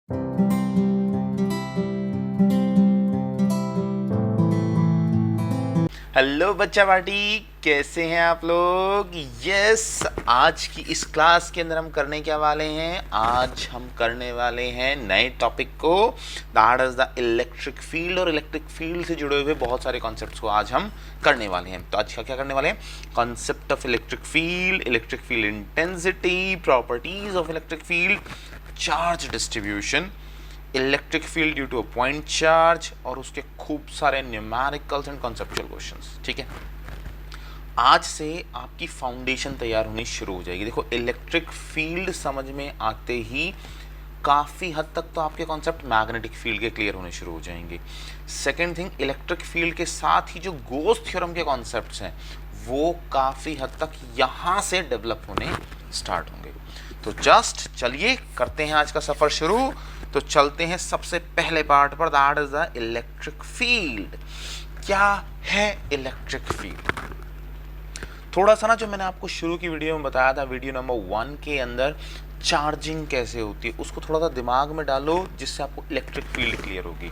Hello बच्चा party, कैसे हैं आप लोग। यस, आज की इस क्लास के अंदर हम करने क्या वाले हैं, आज हम करने वाले हैं नए टॉपिक को, that is the electric field. और इलेक्ट्रिक फील्ड से जुड़े हुए बहुत सारे कॉन्सेप्ट्स को आज हम करने वाले हैं। तो आज का क्या करने वाले हैं, concept of electric field intensity, properties of electric field, charge distribution, electric field due to a point charge और उसके खूब सारे न्यूमेरिकल्स एंड कॉन्सेप्चुअल क्वेश्चंस। ठीक है, आज से आपकी फाउंडेशन तैयार होनी शुरू हो जाएगी। देखो, इलेक्ट्रिक फील्ड समझ में आते ही काफ़ी हद तक तो आपके कॉन्सेप्ट मैग्नेटिक फील्ड के क्लियर होने शुरू हो जाएंगे। सेकेंड थिंग, इलेक्ट्रिक फील्ड के साथ ही जो गोस थ्योरम के कॉन्सेप्ट्स हैं वो काफ़ी हद तक यहाँ से डेवलप होने स्टार्ट होंगे। तो जस्ट चलिए करते हैं आज का सफ़र शुरू। तो चलते हैं सबसे पहले पार्ट पर, that is the electric field. क्या है इलेक्ट्रिक फील्ड? थोड़ा सा ना, जो मैंने आपको शुरू की वीडियो में बताया था, वीडियो नंबर 1 के अंदर, चार्जिंग कैसे होती है उसको थोड़ा सा दिमाग में डालो, जिससे आपको इलेक्ट्रिक फील्ड क्लियर होगी।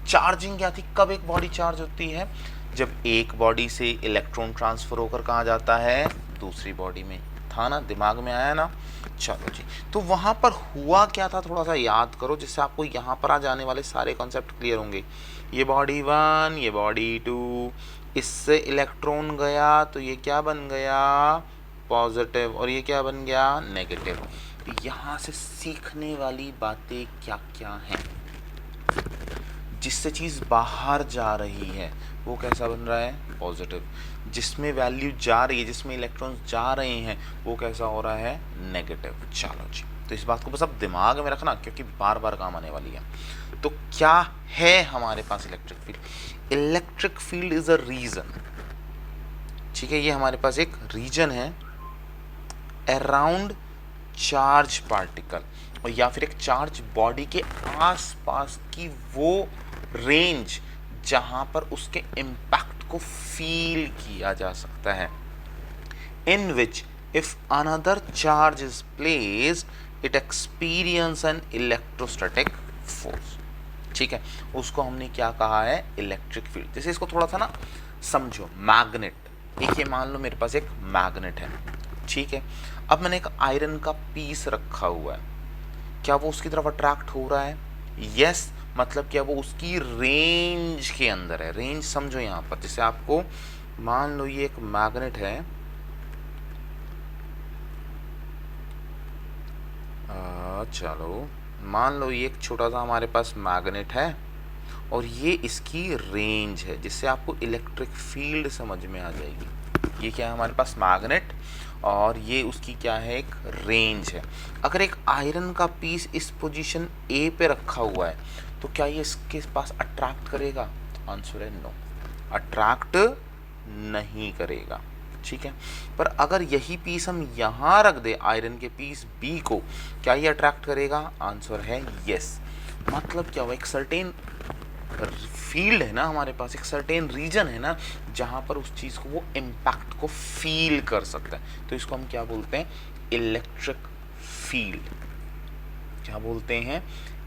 चार्जिंग क्या थी, कब एक बॉडी चार्ज होती है, जब एक बॉडी से इलेक्ट्रॉन ट्रांसफर होकर कहाँ जाता है, दूसरी बॉडी में। था ना, दिमाग में आया ना। चलो जी, तो वहाँ पर हुआ क्या था, थोड़ा सा याद करो, जिससे आपको यहाँ पर आ जाने वाले सारे कॉन्सेप्ट क्लियर होंगे। ये बॉडी 1, ये बॉडी 2, इससे इलेक्ट्रॉन गया तो ये क्या बन गया, पॉजिटिव, और ये क्या बन गया, नेगेटिव। यहाँ से सीखने वाली बातें क्या क्या हैं, जिससे चीज़ बाहर जा रही है वो कैसा बन रहा है, पॉजिटिव। जिसमें वैल्यू जा रही है, जिसमें इलेक्ट्रॉन्स जा रहे हैं, वो कैसा हो रहा है, नेगेटिव। चलो जी, तो इस बात को बस अब दिमाग में रखना, क्योंकि बार बार काम आने वाली है। तो क्या है हमारे पास electric field? Electric field is a region. ठीक है, ये हमारे पास एक रीजन है अराउंड चार्ज पार्टिकल, और या फिर एक चार्ज बॉडी के आसपास की वो रेंज जहां पर उसके इम्पैक्ट को फील किया जा सकता है। In which if another charge is placed it experience an electrostatic force. ठीक है, उसको हमने क्या कहा है, इलेक्ट्रिक फील्ड। जैसे इसको थोड़ा सा ना समझो, मैग्नेट। एक ये मान लो मेरे पास एक मैग्नेट है, ठीक है। अब मैंने एक आयरन का पीस रखा हुआ है, क्या वो उसकी तरफ अट्रैक्ट हो रहा है? यस, मतलब क्या वो उसकी रेंज के अंदर है। रेंज समझो यहाँ पर, जैसे आपको मान लो ये एक मैग्नेट है, चलो मान लो ये एक छोटा सा हमारे पास मैग्नेट है, और ये इसकी रेंज है, जिससे आपको इलेक्ट्रिक फील्ड समझ में आ जाएगी। ये क्या है, हमारे पास मैग्नेट, और ये उसकी क्या है, एक रेंज है। अगर एक आयरन का पीस इस पोजीशन ए पे रखा हुआ है, तो क्या ये इसके पास अट्रैक्ट करेगा? आंसर है नो, अट्रैक्ट नहीं करेगा। ठीक है, पर अगर यही पीस हम यहाँ रख दे, आयरन के पीस बी को, क्या ये अट्रैक्ट करेगा? आंसर है यस। मतलब क्या हुआ, एक सर्टेन फील्ड है ना हमारे पास, एक सर्टेन रीजन है ना जहाँ पर उस चीज़ को, वो इम्पैक्ट को फील कर सकता है। तो इसको हम क्या बोलते हैं, इलेक्ट्रिक फील्ड। क्या बोलते हैं,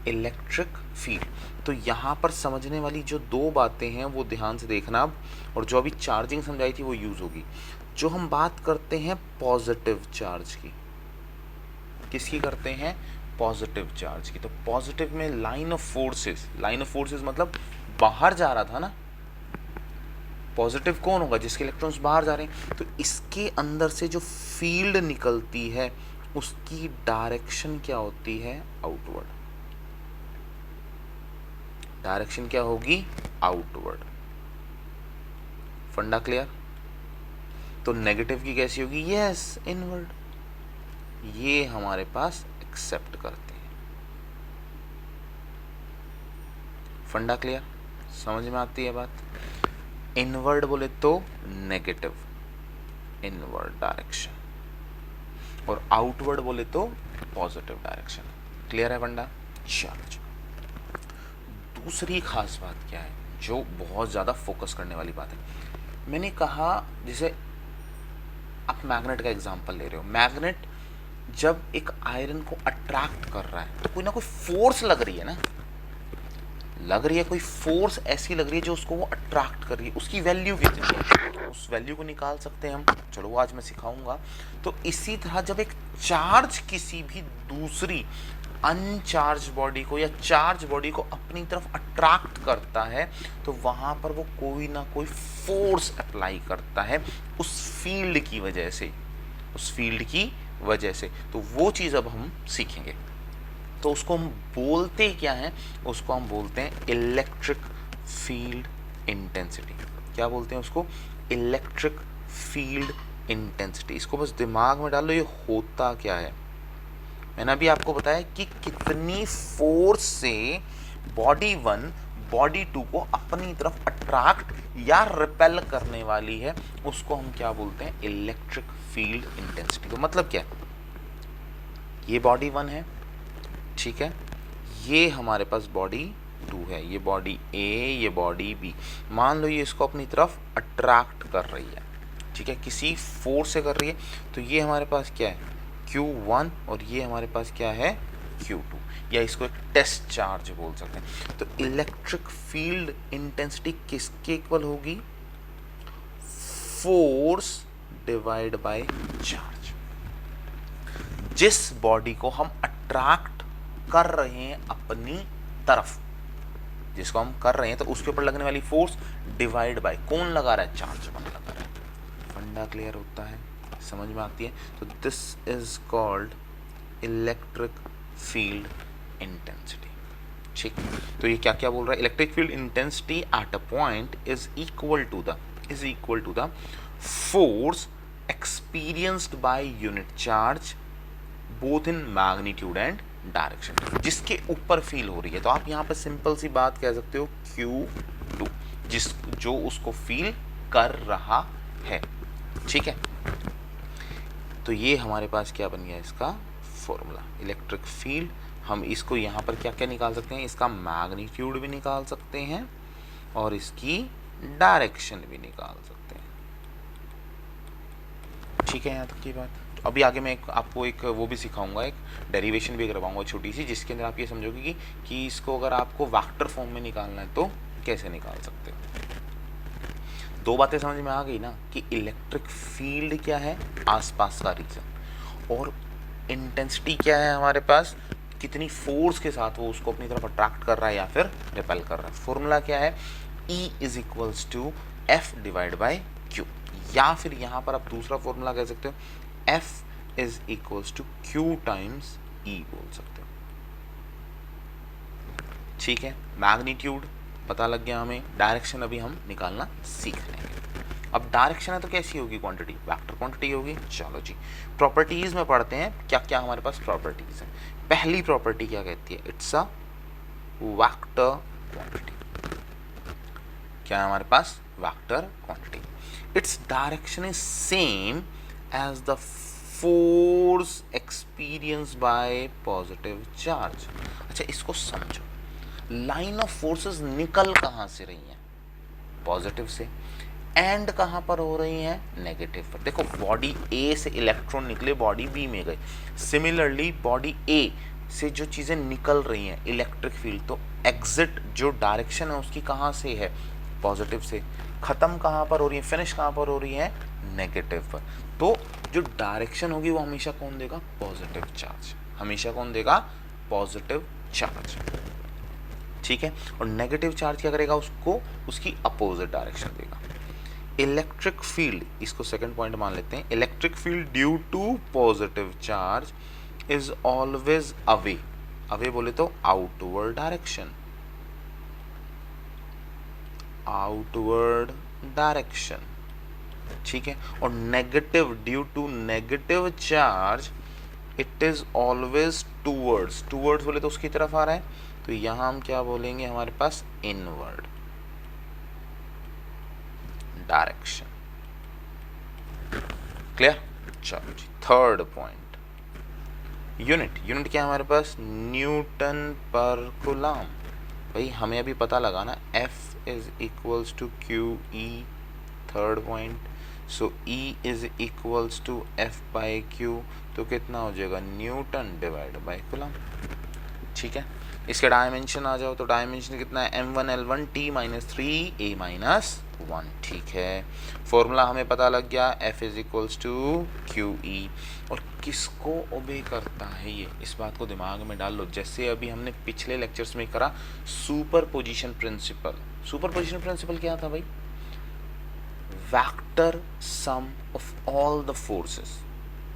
इलेक्ट्रिक फील्ड। तो यहाँ पर समझने वाली जो दो बातें हैं वो ध्यान से देखना अब, और जो अभी चार्जिंग समझाई थी वो यूज़ होगी। जो हम बात करते हैं पॉजिटिव चार्ज की, किसकी करते हैं, पॉजिटिव चार्ज की। तो पॉजिटिव में लाइन ऑफ फोर्सेस मतलब बाहर जा रहा था ना, पॉजिटिव कौन होगा, जिसके इलेक्ट्रॉन्स बाहर जा रहे हैं। तो इसके अंदर से जो फील्ड निकलती है उसकी डायरेक्शन क्या होती है, आउटवर्ड। डायरेक्शन क्या होगी, आउटवर्ड। फंडा क्लियर? तो नेगेटिव की कैसी होगी, यस, इनवर्ड। ये हमारे पास एक्सेप्ट करते हैं। फंडा क्लियर, समझ में आती है बात? इनवर्ड बोले तो नेगेटिव, इनवर्ड डायरेक्शन, और आउटवर्ड बोले तो पॉजिटिव डायरेक्शन। क्लियर है फंडा? चलो, दूसरी खास बात क्या है, जो बहुत ज़्यादा फोकस करने वाली बात है। मैंने कहा, जैसे आप मैग्नेट का एग्जांपल ले रहे हो, मैग्नेट जब एक आयरन को अट्रैक्ट कर रहा है तो कोई ना कोई फोर्स लग रही है ना, लग रही है कोई फोर्स ऐसी लग रही है जो उसको वो अट्रैक्ट कर रही है। उसकी वैल्यू कितनी है, उस वैल्यू को निकाल सकते हैं हम। चलो वो आज मैं सिखाऊंगा। तो इसी तरह जब एक चार्ज किसी भी दूसरी अनचार्ज बॉडी को या चार्ज बॉडी को अपनी तरफ अट्रैक्ट करता है तो वहां पर वो कोई ना कोई फोर्स अप्लाई करता है उस फील्ड की वजह से, उस फील्ड की वजह से। तो वो चीज़ अब हम सीखेंगे। तो उसको हम बोलते क्या हैं, उसको हम बोलते हैं इलेक्ट्रिक फील्ड इंटेंसिटी। क्या बोलते हैं उसको? Electric field intensity. इसको बस दिमाग में डालो, ये होता क्या है। मैंने अभी आपको बताया कि कितनी फोर्स से बॉडी 1 बॉडी 2 को अपनी तरफ अट्रैक्ट या रिपेल करने वाली है, उसको हम क्या बोलते हैं? Electric field intensity. तो मतलब क्या है, ये बॉडी 1 है, ठीक है, ये हमारे पास बॉडी 2 है, ये बॉडी ए, ये बॉडी बी। मान लो ये इसको अपनी तरफ अट्रैक्ट कर रही है, ठीक है, किसी फोर्स से कर रही है। तो ये हमारे पास क्या है? Q1 और ये हमारे पास क्या है? Q2, या इसको एक टेस्ट चार्ज बोल सकते हैं। तो इलेक्ट्रिक फील्ड इंटेंसिटी किसके इक्वल होगी? Force divide by charge. जिस बॉडी को हम अट्रैक्ट कर रहे हैं अपनी तरफ, जिसको हम कर रहे हैं, तो उसके ऊपर लगने वाली फोर्स डिवाइड बाय कौन लगा रहा है? चार्ज वन लगा रहा है। फंडा क्लियर होता है, समझ में आती है। तो this is called electric field intensity, ठीक। तो ये क्या क्या बोल रहा है? Electric field intensity at a point is equal to the force experienced by unit charge both in magnitude and direction. जिसके ऊपर फील हो रही है, तो आप यहाँ पे सिंपल सी बात कह सकते हो Q2, जो उसको फील कर रहा है, ठीक है। तो ये हमारे पास क्या बन गया इसका फॉर्मूला, इलेक्ट्रिक फील्ड। हम इसको यहाँ पर क्या क्या निकाल सकते हैं? इसका मैग्नीट्यूड भी निकाल सकते हैं और इसकी डायरेक्शन भी निकाल सकते हैं, ठीक है। यहाँ तक की बात। तो अभी आगे मैं आपको एक वो भी सिखाऊंगा, एक डेरिवेशन भी करवाऊंगा छोटी सी, जिसके अंदर आप ये समझोगे कि इसको अगर आपको वेक्टर फॉर्म में निकालना है तो कैसे निकाल सकते हो। दो बातें समझ में आ गई ना, कि इलेक्ट्रिक फील्ड क्या है, आसपास का रीजन, और इंटेंसिटी क्या है हमारे पास, कितनी फोर्स के साथ वो उसको अपनी तरफ अट्रैक्ट कर रहा है या फिर रिपेल कर रहा है। फॉर्मूला क्या है? E is equals to F divide by Q, या फिर यहाँ पर आप दूसरा फॉर्मूला कह सकते हो F is equals to Q times E बोल सकते हो, ठीक है। मैग्नीट्यूड पता लग गया हमें, डायरेक्शन अभी हम निकालना सीख लेंगे। अब डायरेक्शन है तो कैसी होगी क्वांटिटी? वेक्टर क्वांटिटी होगी। चलो जी, प्रॉपर्टीज में पढ़ते हैं क्या क्या हमारे पास प्रॉपर्टीज है। पहली प्रॉपर्टी क्या कहती है? It's a vector quantity. क्या है हमारे पास? Vector quantity. It's direction is same as the force experience by positive charge. अच्छा, इसको समझो, लाइन ऑफ फोर्सेस निकल कहां से रही हैं? पॉजिटिव से। एंड कहां पर हो रही हैं? नेगेटिव पर। देखो, बॉडी ए से इलेक्ट्रॉन निकले, बॉडी बी में गए। सिमिलरली बॉडी ए से जो चीजें निकल रही हैं इलेक्ट्रिक फील्ड, तो एग्जिट जो डायरेक्शन है उसकी कहां से है? पॉजिटिव से। खत्म कहां पर हो रही है? फिनिश कहां पर हो रही है? नेगेटिव पर। तो जो डायरेक्शन होगी वो हमेशा कौन देगा? Positive charge. हमेशा कौन देगा? पॉजिटिव चार्ज, ठीक है। और नेगेटिव चार्ज क्या करेगा? उसको उसकी अपोजिट डायरेक्शन देगा। इलेक्ट्रिक फील्ड, इसको सेकंड पॉइंट मान लेते हैं, electric field due to positive charge is always away. Away बोले तो आउटवर्ड डायरेक्शन, आउटवर्ड डायरेक्शन, ठीक है। और negative, due to negative charge it is always towards. Towards बोले तो उसकी तरफ आ रहा है, तो यहां हम क्या बोलेंगे? हमारे पास इनवर्ड डायरेक्शन। क्लियर? चलो जी, थर्ड पॉइंट, यूनिट। यूनिट क्या है हमारे पास? Newton per coulomb. भाई हमें अभी पता लगाना, F is equals to Q E, third point. So E is equals to F by Q, तो कितना हो जाएगा न्यूटन डिवाइड बाई कूलम। ठीक है, इसके डायमेंशन आ जाओ तो डायमेंशन कितना है m1l1 t minus 3 a minus 1। ठीक है, फॉर्मूला हमें पता लग गया F is equals to Q E. और किसको ओबे करता है ये, इस बात को दिमाग में डाल लो। जैसे अभी हमने पिछले लेक्चर्स में करा superposition principle. Superposition principle क्या था भाई, vector sum of all the forces,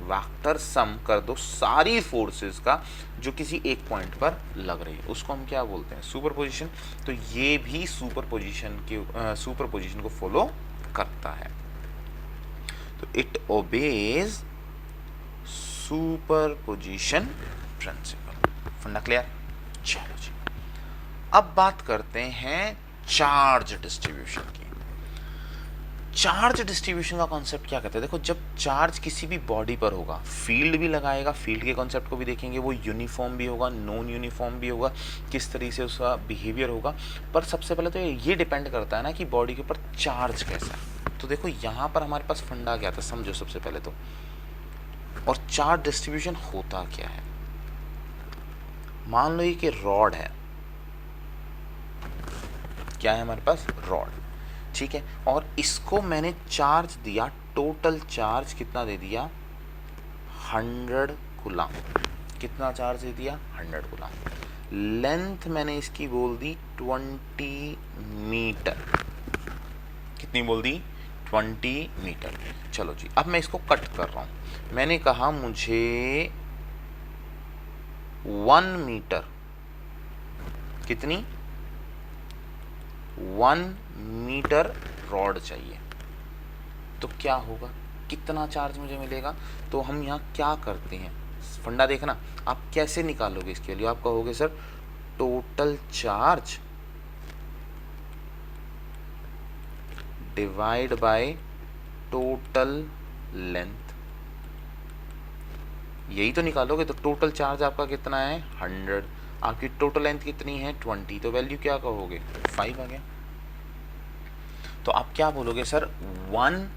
vector sum कर दो सारी फोर्सेस का जो किसी एक पॉइंट पर लग रही है, उसको हम क्या बोलते हैं सुपरपोजिशन। तो ये भी सुपरपोजिशन को फॉलो करता है, तो इट ओबेज सुपरपोजिशन प्रिंसिपल। फंडा क्लियर। चलो जी, अब बात करते हैं चार्ज डिस्ट्रीब्यूशन की। चार्ज डिस्ट्रीब्यूशन का कॉन्सेप्ट क्या कहते हैं, देखो जब चार्ज किसी भी बॉडी पर होगा, फील्ड भी लगाएगा, फील्ड के कॉन्सेप्ट को भी देखेंगे, वो यूनिफॉर्म भी होगा, नॉन यूनिफॉर्म भी होगा, किस तरीके से उसका बिहेवियर होगा। पर सबसे पहले तो ये डिपेंड करता है ना कि बॉडी के ऊपर चार्ज कैसा है। तो देखो यहाँ पर हमारे पास फंडा क्या था, समझो सबसे पहले तो। और चार्ज डिस्ट्रीब्यूशन होता क्या है, मान लो ये कि रॉड है, क्या है हमारे पास रॉड, ठीक है, और इसको मैंने चार्ज दिया, टोटल चार्ज कितना दे दिया 100 कूलम। कितना चार्ज दे दिया 100 कूलम। लेंथ मैंने इसकी बोल दी 20 मीटर। कितनी बोल दी 20 मीटर। चलो जी, अब मैं इसको कट कर रहा हूं। मैंने कहा मुझे 1 मीटर, कितनी 1 मीटर रॉड चाहिए, तो क्या होगा, कितना चार्ज मुझे मिलेगा। तो हम यहाँ क्या करते हैं, फंडा देखना, आप कैसे निकालोगे इसके लिए, आप कहोगे sir total charge divide by total length, यही तो निकालोगे। तो टोटल चार्ज आपका कितना है 100, आपकी टोटल लेंथ कितनी है 20, तो वैल्यू क्या कहोगे 5 आ गया। तो आप क्या बोलोगे सर 1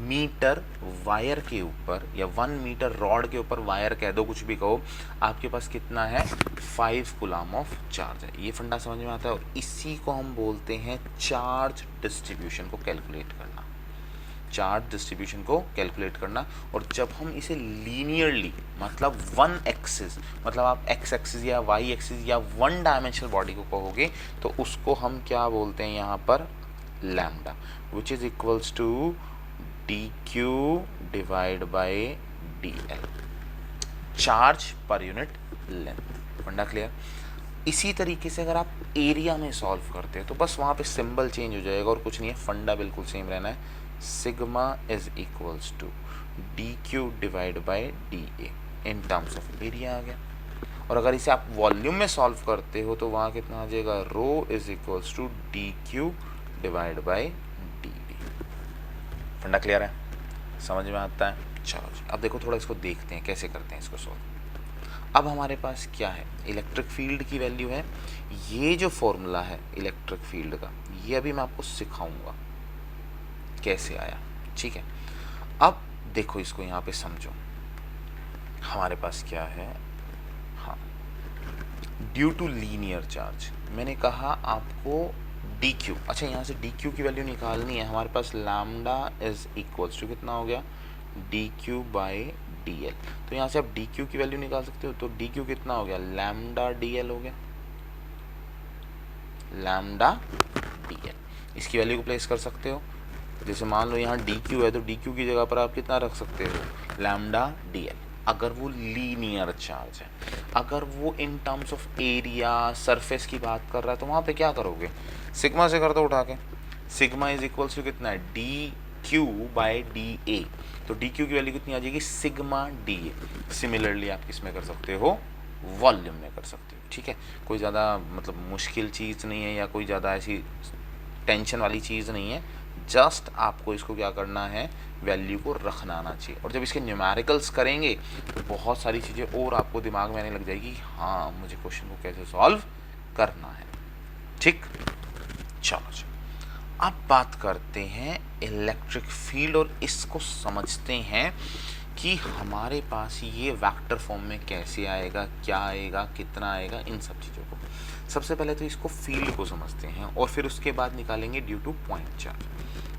मीटर वायर के ऊपर या 1 मीटर रॉड के ऊपर वायर कह दो, कुछ भी कहो, आपके पास कितना है 5 कूलम ऑफ चार्ज है। ये फंडा समझ में आता है, और इसी को हम बोलते हैं चार्ज डिस्ट्रीब्यूशन को कैलकुलेट करना। चार्ज डिस्ट्रीब्यूशन को कैलकुलेट करना। और जब हम इसे लीनियरली, मतलब वन एक्सिस, मतलब आप एक्स एक्सिस या वाई एक्सिस या वन डायमेंशनल बॉडी को कहोगे, तो उसको हम क्या बोलते हैं यहाँ पर lambda, which is equals to d q divide by d l, charge per unit length. फंडा क्लियर। इसी तरीके से अगर आप एरिया में सॉल्व करते हैं तो बस वहाँ पे सिंबल चेंज हो जाएगा और कुछ नहीं है, फंडा बिल्कुल सेम रहना है। Sigma is equals to d q divide by d a in terms of area आ गया। और अगर इसे आप वॉल्यूम में सॉल्व करते हो तो वहाँ कितना आ जाएगा, rho is equals to d q divide by d d. फंडा क्लियर है, समझ में आता है। चलो जी, अब देखो थोड़ा इसको देखते हैं कैसे करते हैं इसको सॉल्व। अब हमारे पास क्या है, इलेक्ट्रिक फील्ड की वैल्यू है। ये जो फॉर्मूला है इलेक्ट्रिक फील्ड का, ये अभी मैं आपको सिखाऊंगा कैसे आया, ठीक है। अब देखो इसको यहाँ पे समझो, हमारे पास क्या है, हाँ, ड्यू टू लीनियर चार्ज, मैंने कहा आपको डी क्यू, अच्छा यहाँ से डी क्यू की वैल्यू निकालनी है। हमारे पास लैम्डा इज इक्वल्स टू कितना हो गया, D Q by d L. तो यहाँ से आप डी क्यू की वैल्यू निकाल सकते हो, तो डी क्यू कितना हो गया, लैम्डा डी एल हो गया, लैम्डा डी एल। इसकी वैल्यू को प्लेस कर सकते हो। जैसे मान लो यहाँ डी क्यू है, तो डी क्यू की जगह पर आप कितना रख सकते हो, लैम्डा डी एल, अगर वो लीनियर चार्ज है। अगर वो इन टर्म्स ऑफ एरिया सरफेस की बात कर रहा है तो वहाँ पे क्या करोगे, सिग्मा से कर दो उठा के। सिग्मा इज इक्वल्स टू कितना है, डी क्यू बाई डी ए। तो डी क्यू की वैल्यू कितनी आ जाएगी, सिग्मा डी ए। सिमिलरली आप किस में कर सकते हो, वॉल्यूम में कर सकते हो, ठीक है। कोई ज़्यादा मतलब मुश्किल चीज़ नहीं है या कोई ज़्यादा ऐसी टेंशन वाली चीज़ नहीं है, जस्ट आपको इसको क्या करना है, वैल्यू को रखना आना चाहिए। और जब इसके न्यूमेरिकल्स करेंगे तो बहुत सारी चीज़ें और आपको दिमाग में आने लग जाएगी, हाँ मुझे क्वेश्चन को कैसे सॉल्व करना है, ठीक। चलो जी, अब बात करते हैं इलेक्ट्रिक फील्ड और इसको समझते हैं कि हमारे पास ये वेक्टर फॉर्म में कैसे आएगा, क्या आएगा, कितना आएगा, इन सब चीज़ों को। सबसे पहले तो इसको फील्ड को समझते हैं और फिर उसके बाद निकालेंगे ड्यू टू पॉइंट चार्ज।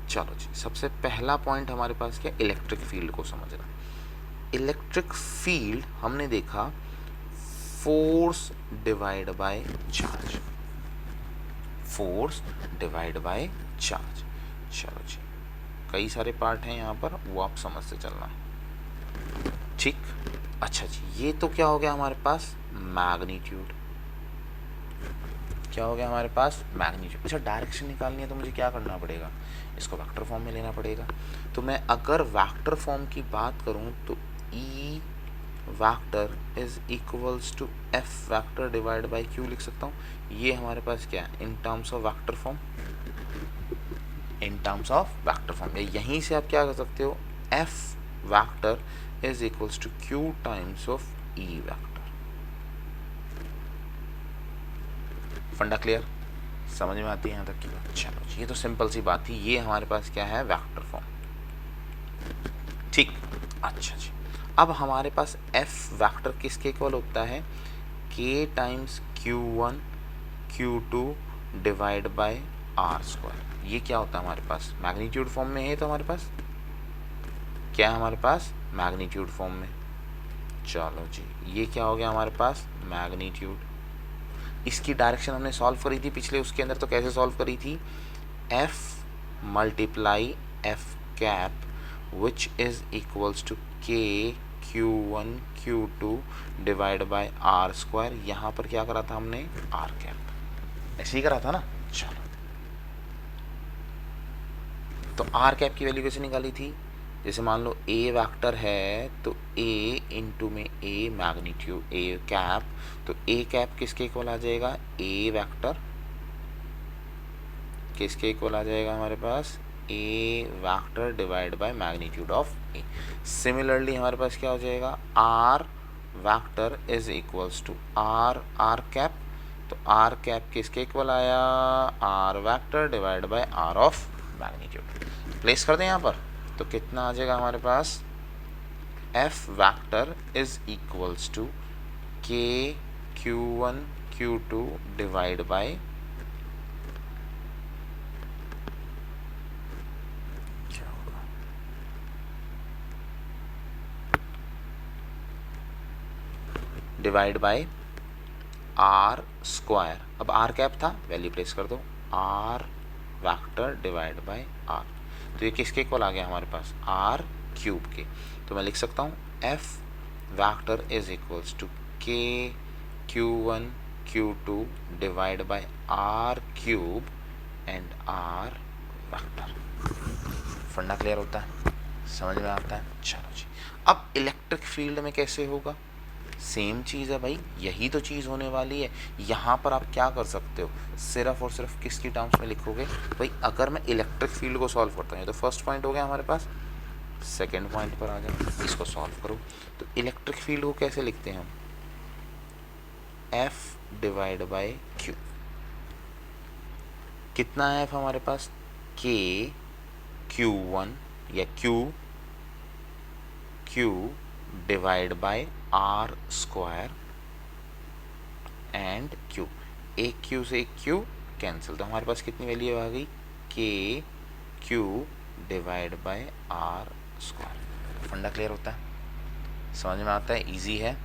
चलो जी, सबसे पहला पॉइंट हमारे पास क्या, इलेक्ट्रिक फील्ड को समझना। इलेक्ट्रिक फील्ड हमने देखा force divide by charge, force divide by charge. चलो जी, कई सारे पार्ट हैं यहाँ पर, वो आप समझते चलना, ठीक। अच्छा जी, ये तो क्या हो गया हमारे पास, मैग्नीट्यूड। क्या हो गया हमारे पास, मैग्नीट्यूड। अच्छा, डायरेक्शन निकालनी है तो मुझे क्या करना पड़ेगा, इसको वेक्टर फॉर्म में लेना पड़ेगा। तो मैं अगर वेक्टर फॉर्म की बात करूँ तो E vector is equals to F vector divide by Q लिख सकता हूँ। ये हमारे पास क्या है, in terms of vector form, in terms of vector form. यहीं से आप क्या कर सकते हो, F vector is equals to Q times of E vector. फंडा क्लियर, समझ में आती है यहाँ तक की बात। चलो, ये तो सिंपल सी बात थी। ये हमारे पास क्या है, वेक्टर फॉर्म, ठीक। अच्छा जी, अब हमारे पास एफ वेक्टर किसके इक्वल होता है, K times Q1 Q2 divide by are square. ये क्या होता है हमारे पास, मैग्नीट्यूड फॉर्म में है। तो हमारे पास क्या है, हमारे पास मैग्नीट्यूड फॉर्म में। चलो जी, ये क्या हो गया हमारे पास, मैग्नीट्यूड। इसकी डायरेक्शन हमने सॉल्व करी थी पिछले उसके अंदर, तो कैसे सॉल्व करी थी, F multiply F cap which is equals to के Q1 Q2 divide by are square. यहाँ पर क्या करा था हमने, आर कैप, ऐसे ही करा था ना। चलो, तो आर कैप की वैल्यू कैसे निकाली थी, जैसे मान लो ए वेक्टर है तो ए इंटू में ए मैग्नीट्यूड ए कैप, तो ए कैप किसके इक्वल आ जाएगा, ए वेक्टर किसके इक्वल आ जाएगा हमारे पास, a vector divide by magnitude of a. Similarly हमारे पास क्या हो जाएगा, r vector is equals to r r cap, तो आर कैप किसके इक्वल आया, r vector divide by r of magnitude. Place कर दें यहाँ पर, तो कितना आ जाएगा हमारे पास, F vector is equals to के Q1 Q2 डिवाइड बाय, क्या होगा, डिवाइड बाय आर स्क्वायर। अब आर कैप था, वैल्यू प्लेस कर दो, R vector divide by R, तो ये किसके इक्वल आ गया हमारे पास, आर क्यूब के। तो मैं लिख सकता हूँ F vector is equals to के Q1 Q2 divide by are cube and R vector. फंडा क्लियर होता है, समझ में आता है। चलो जी, अब इलेक्ट्रिक फील्ड में कैसे होगा, सेम चीज़ है भाई, यही तो चीज़ होने वाली है। यहाँ पर आप क्या कर सकते हो, सिर्फ और सिर्फ किसकी टर्म्स में लिखोगे भाई, अगर मैं इलेक्ट्रिक फील्ड को सॉल्व करता हूँ, तो फर्स्ट पॉइंट हो गया हमारे पास, सेकंड पॉइंट पर आ गया, इसको सॉल्व करो। तो इलेक्ट्रिक फील्ड को कैसे लिखते हैं हम, एफ डिवाइड बाय क्यू। कितना है एफ हमारे पास, के Q1 या Q divide by are square and Q. एक क्यू से एक क्यू कैंसिल, तो हमारे पास कितनी वैल्यू आ गई, K Q divide by are square. फंडा क्लियर होता है, समझ में आता है, इजी है।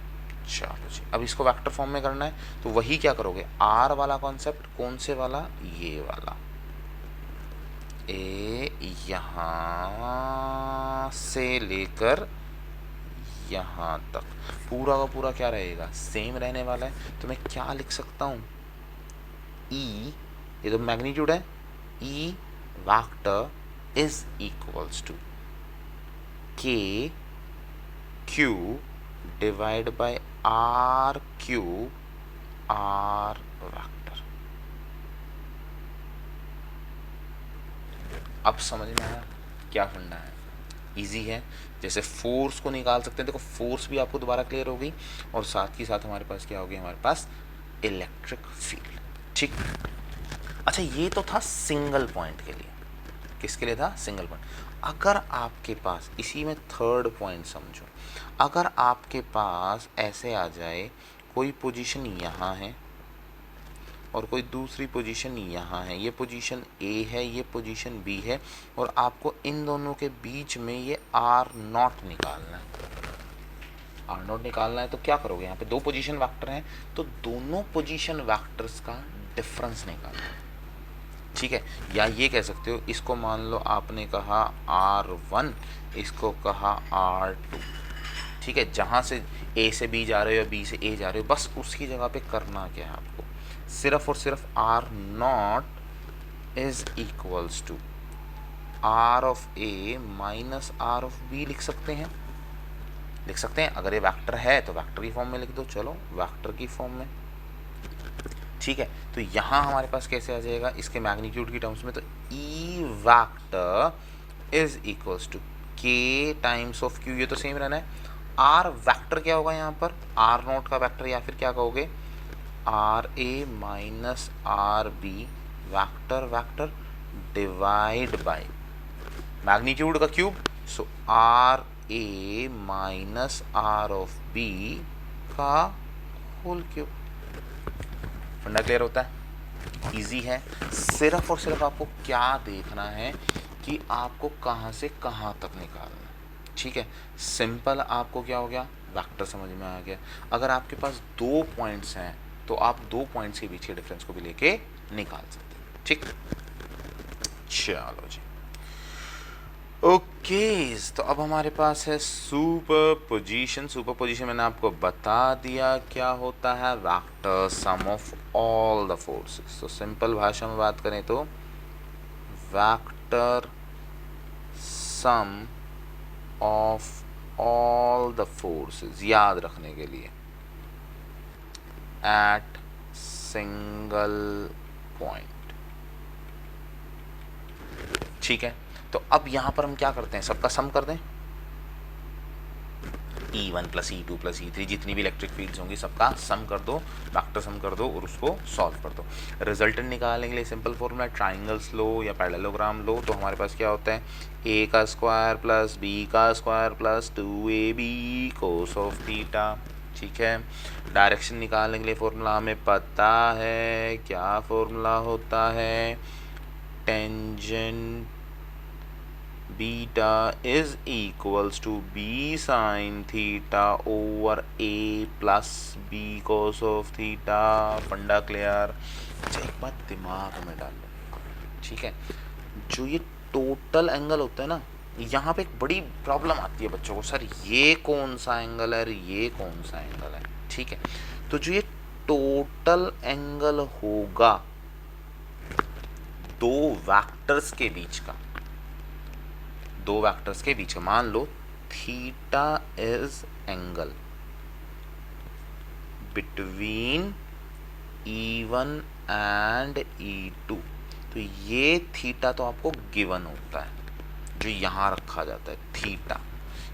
चलो जी, अब इसको वेक्टर फॉर्म में करना है, तो वही क्या करोगे, आर वाला कॉन्सेप्ट, कौन से वाला, ये वाला, ए यहाँ से लेकर यहाँ तक पूरा का पूरा क्या रहेगा, सेम रहने वाला है। तो मैं क्या लिख सकता हूँ, ई, ये तो मैग्नीट्यूड है, e vector is equals to के q divide by are cube are vector. अब समझ में आया क्या फंडा है, इजी है। जैसे फोर्स को निकाल सकते हैं, देखो फोर्स भी आपको दोबारा क्लियर हो गई, और साथ ही साथ हमारे पास क्या हो गया, हमारे पास इलेक्ट्रिक फील्ड, ठीक। अच्छा, ये तो था सिंगल पॉइंट के लिए। किसके लिए था? Single point. अगर आपके पास इसी में थर्ड पॉइंट समझो, अगर आपके पास ऐसे आ जाए कोई पोजीशन यहाँ है और कोई दूसरी पोजीशन यहाँ है, ये पोजीशन ए है, ये पोजीशन बी है, और आपको इन दोनों के बीच में ये आर नॉट निकालना है। आर नॉट निकालना है तो क्या करोगे? यहाँ पे दो पोजीशन वेक्टर हैं, तो दोनों पोजीशन वेक्टर्स का डिफरेंस निकालना है। ठीक है, या ये कह सकते हो, इसको मान लो आपने कहा R1, इसको कहा R2। ठीक है, जहाँ से A से B जा रहे हो या B से A जा रहे हो, बस उसकी जगह पे करना क्या है आपको? सिर्फ और सिर्फ R0 is equals to R of A minus R of B लिख सकते हैं। लिख सकते हैं, अगर ये वेक्टर है तो वेक्टर की फॉर्म में लिख दो। चलो वेक्टर की फॉर्म में, ठीक है। तो यहाँ हमारे पास कैसे आ जाएगा इसके मैग्नीट्यूड की टर्म्स में? तो E vector is equals to K times of Q, ये तो सेम रहना है। R वेक्टर क्या होगा यहाँ पर? R0 का वेक्टर, या फिर क्या कहोगे? RA minus RB vector vector divide by magnitude का cube, so RA minus R of B का होल क्यूब। फंडा क्लियर होता है? इजी है। सिर्फ और सिर्फ आपको क्या देखना है कि आपको कहाँ से कहाँ तक निकालना है। ठीक है, सिंपल। आपको क्या हो गया? वेक्टर समझ में आ गया। अगर आपके पास दो पॉइंट्स हैं तो आप दो पॉइंट्स के बीच के डिफरेंस को भी लेके निकाल सकते हैं। ठीक, चलो जी, ओके। तो अब हमारे पास है सुपर पोजीशन। सुपर पोजीशन मैंने आपको बता दिया क्या होता है, vector sum of all the forces. तो सिंपल भाषा में बात करें तो vector sum of all the forces, याद रखने के लिए, एट सिंगल पॉइंट। ठीक है, तो अब यहां पर हम क्या करते हैं? सबका सम कर दें। E1 plus E2 plus E3 जितनी भी इलेक्ट्रिक फील्ड्स होंगी सबका सम कर दो, वेक्टर सम कर दो और उसको सॉल्व कर दो। रिजल्टेंट निकालने के लिए सिंपल फॉर्मूला ट्राइंगल्स लो या पैरेललोग्राम लो। तो हमारे पास क्या होता है? A का स्क्वायर प्लस B का square plus 2AB cos of theta. ठीक है, डायरेक्शन निकालने के लिए फॉर्मूला हमें पता है, क्या फॉर्मूला होता है? Tangent beta is equals to B sine theta over A plus B cos of theta. फंडा क्लियर? अच्छा, एक बात दिमाग में डाल लो। ठीक है, जो ये टोटल एंगल होता है ना, यहाँ पे एक बड़ी प्रॉब्लम आती है बच्चों को, सर ये कौन सा एंगल है, ये कौन सा एंगल है। ठीक है, तो जो ये टोटल एंगल होगा दो वेक्टर्स के बीच का, दो वेक्टर्स के बीच का, मान लो theta is angle between E1 and E2। तो ये थीटा तो आपको गिवन होता है, जो यहाँ रखा जाता है थीटा,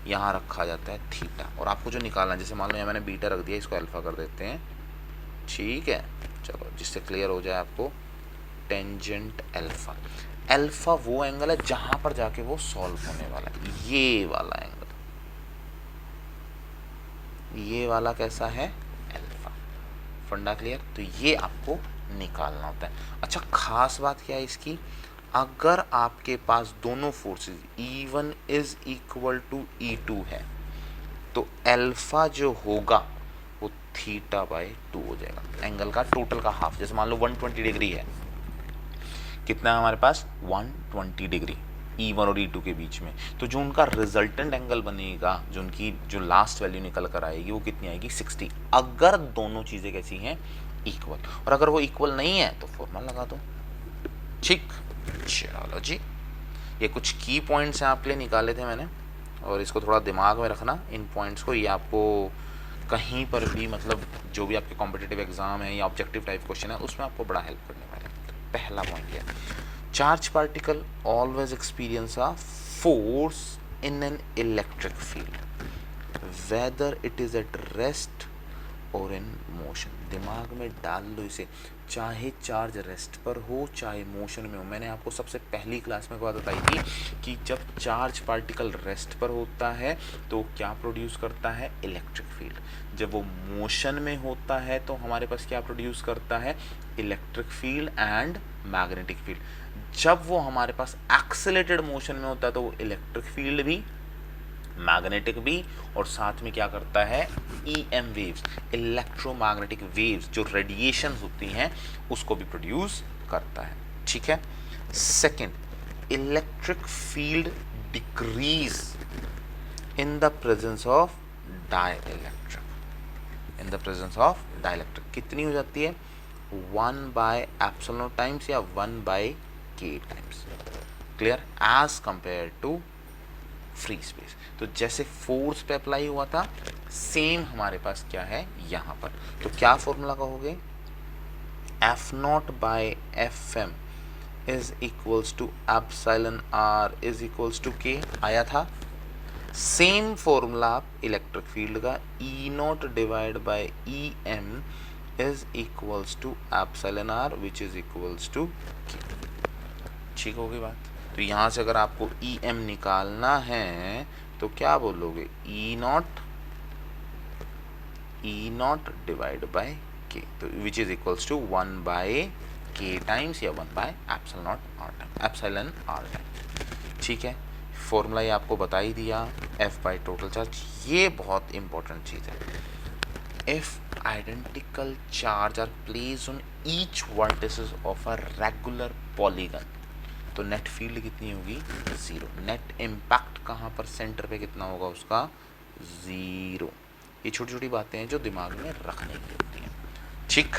यहाँ रखा जाता है थीटा। और आपको जो निकालना है, जैसे मान लो यहाँ मैंने बीटा रख दिया, इसको अल्फा कर देते हैं। ठीक है, चलो जिससे क्लियर हो जाए आपको, टेंजेंट अल्फा। अल्फा वो एंगल है जहां पर जाके वो सॉल्व होने वाला है, ये वाला एंगल, ये वाला कैसा है? अल्फा। फंडा क्लियर? तो ये आपको निकालना होता है। अच्छा, खास बात क्या है इसकी? अगर आपके पास दोनों forces E1 is equal to E2 है तो अल्फा जो होगा वो थीटा बाय 2 हो जाएगा, एंगल का टोटल का हाफ। जैसे मान लो 120 डिग्री है, कितना है हमारे पास? 120 डिग्री E1 और E2 के बीच में। तो जो उनका रिजल्टेंट एंगल बनेगा, जो उनकी जो लास्ट वैल्यू निकल कर आएगी, वो कितनी आएगी? 60, अगर दोनों चीज़ें कैसी हैं? इक्वल। और अगर वो इक्वल नहीं है तो फॉर्मूला लगा दो। ठीक, चलो जी, ये कुछ की पॉइंट्स हैं आपके लिए निकाले थे मैंने, और इसको थोड़ा दिमाग में रखना इन पॉइंट्स को। ये आपको कहीं पर भी, मतलब जो भी आपके कॉम्पिटिटिव एग्जाम है या ऑब्जेक्टिव टाइप क्वेश्चन है, उसमें आपको बड़ा हेल्प करने वाले हैं। तो पहला पॉइंट है, charge particle always experience a force in an electric field whether it is at rest और इन मोशन। दिमाग में डाल लो इसे, चाहे चार्ज रेस्ट पर हो चाहे मोशन में हो। मैंने आपको सबसे पहली क्लास में बात बताई थी कि जब चार्ज पार्टिकल रेस्ट पर होता है तो क्या प्रोड्यूस करता है, इलेक्ट्रिक फील्ड। जब वो मोशन में होता है तो हमारे पास क्या प्रोड्यूस करता है, electric field and magnetic field. जब वो हमारे पास एक्सेलेरेटेड मोशन में होता है तो वो इलेक्ट्रिक फील्ड भी, मैग्नेटिक भी, और साथ में क्या करता है, EM वेव्स, इलेक्ट्रोमैग्नेटिक वेव्स, जो रेडिएशन होती हैं उसको भी प्रोड्यूस करता है। ठीक है। Second, electric field decrease in the presence of dielectric. In the presence of dielectric कितनी हो जाती है, 1/ε टाइम्स या 1/k times. Clear, as compare to free space. तो जैसे फोर्स पे अप्लाई हुआ था सेम हमारे पास क्या है यहाँ पर। तो क्या फॉर्मूला कहोगे, F0/Fm is equals to epsilon r is equals to k आया था। सेम फॉर्मूला आप इलेक्ट्रिक फील्ड का, E0 divide by EM is equals to epsilon r which is equals to k। ठीक होगी बात। तो यहाँ से अगर आपको EM निकालना है तो क्या बोलोगे, E0 डिवाइड बाय k, तो which is equals to 1/k times या 1/एप्सिलॉन r टाइम। ठीक है, फॉर्मूला ये आपको बता ही दिया, F बाई टोटल चार्ज। ये बहुत इंपॉर्टेंट चीज़ है। If identical charge are placed on each vertices of a regular polygon तो नेट फील्ड कितनी होगी, 0। नेट इम्पैक्ट कहाँ पर, सेंटर पे कितना होगा उसका, 0। ये छोटी छोटी बातें हैं जो दिमाग में रखने की होती हैं। ठीक,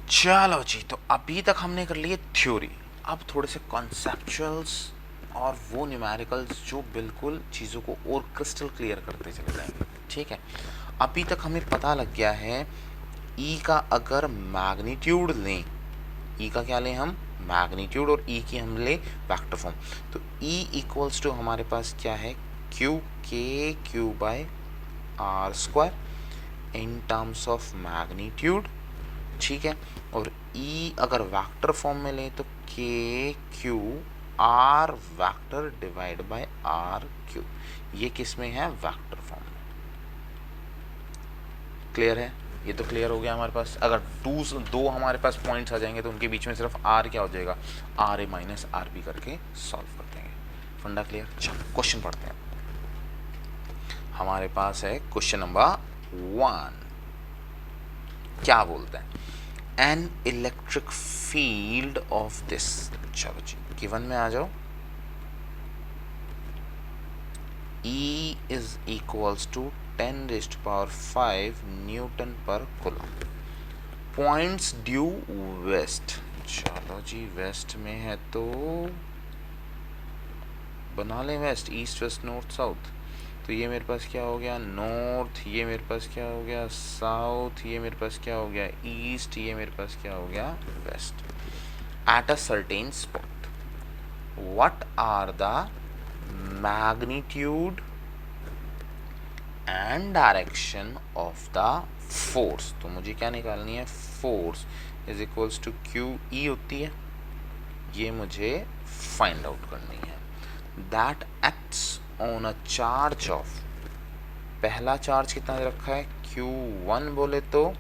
चलो जी। तो अभी तक हमने कर लिए थ्योरी, अब थोड़े से कॉन्सेप्चुअल्स और वो न्यूमेरिकल्स जो बिल्कुल चीज़ों को और क्रिस्टल क्लियर करते चले जाएंगे। ठीक है, अभी तक हमें पता लग गया है E का अगर मैग्नीट्यूड लें, E का क्या लें हम, मैग्नीट्यूड, और E की हम ले वेक्टर फॉर्म, तो E इक्वल्स टू हमारे पास क्या है, Q by R square in terms of magnitude. ठीक है, और E अगर वेक्टर फॉर्म में लें तो KQ R vector divide bye RQ। ये किस में है, वेक्टर फॉर्म में। क्लियर है, ये तो क्लियर हो गया हमारे पास। अगर दो हमारे पास पॉइंट्स आ जाएंगे तो उनके बीच में सिर्फ R क्या हो जाएगा, RA माइनस RB करके सॉल्व कर देंगे। फंडा क्लियर। चलो क्वेश्चन पढ़ते हैं। हमारे पास है क्वेश्चन नंबर 1। क्या बोलते हैं, an electric field of this. चलो जी, गिवन में आ जाओ। E is equals to 10⁵ newton per coulomb. Points due west. चलो जी, वेस्ट में है तो बना लें west, east west north south. तो ये मेरे पास क्या हो गया, नॉर्थ, ये मेरे पास क्या हो गया, साउथ, ये मेरे पास क्या हो गया, ईस्ट, ये मेरे पास क्या हो गया, west. At a certain spot what are the magnitude and direction of the force. तो मुझे क्या निकालनी है, force is equals to QE होती है, ये मुझे फाइंड आउट करनी है। That acts on a charge of, पहला चार्ज कितना रखा है, Q1 बोले तो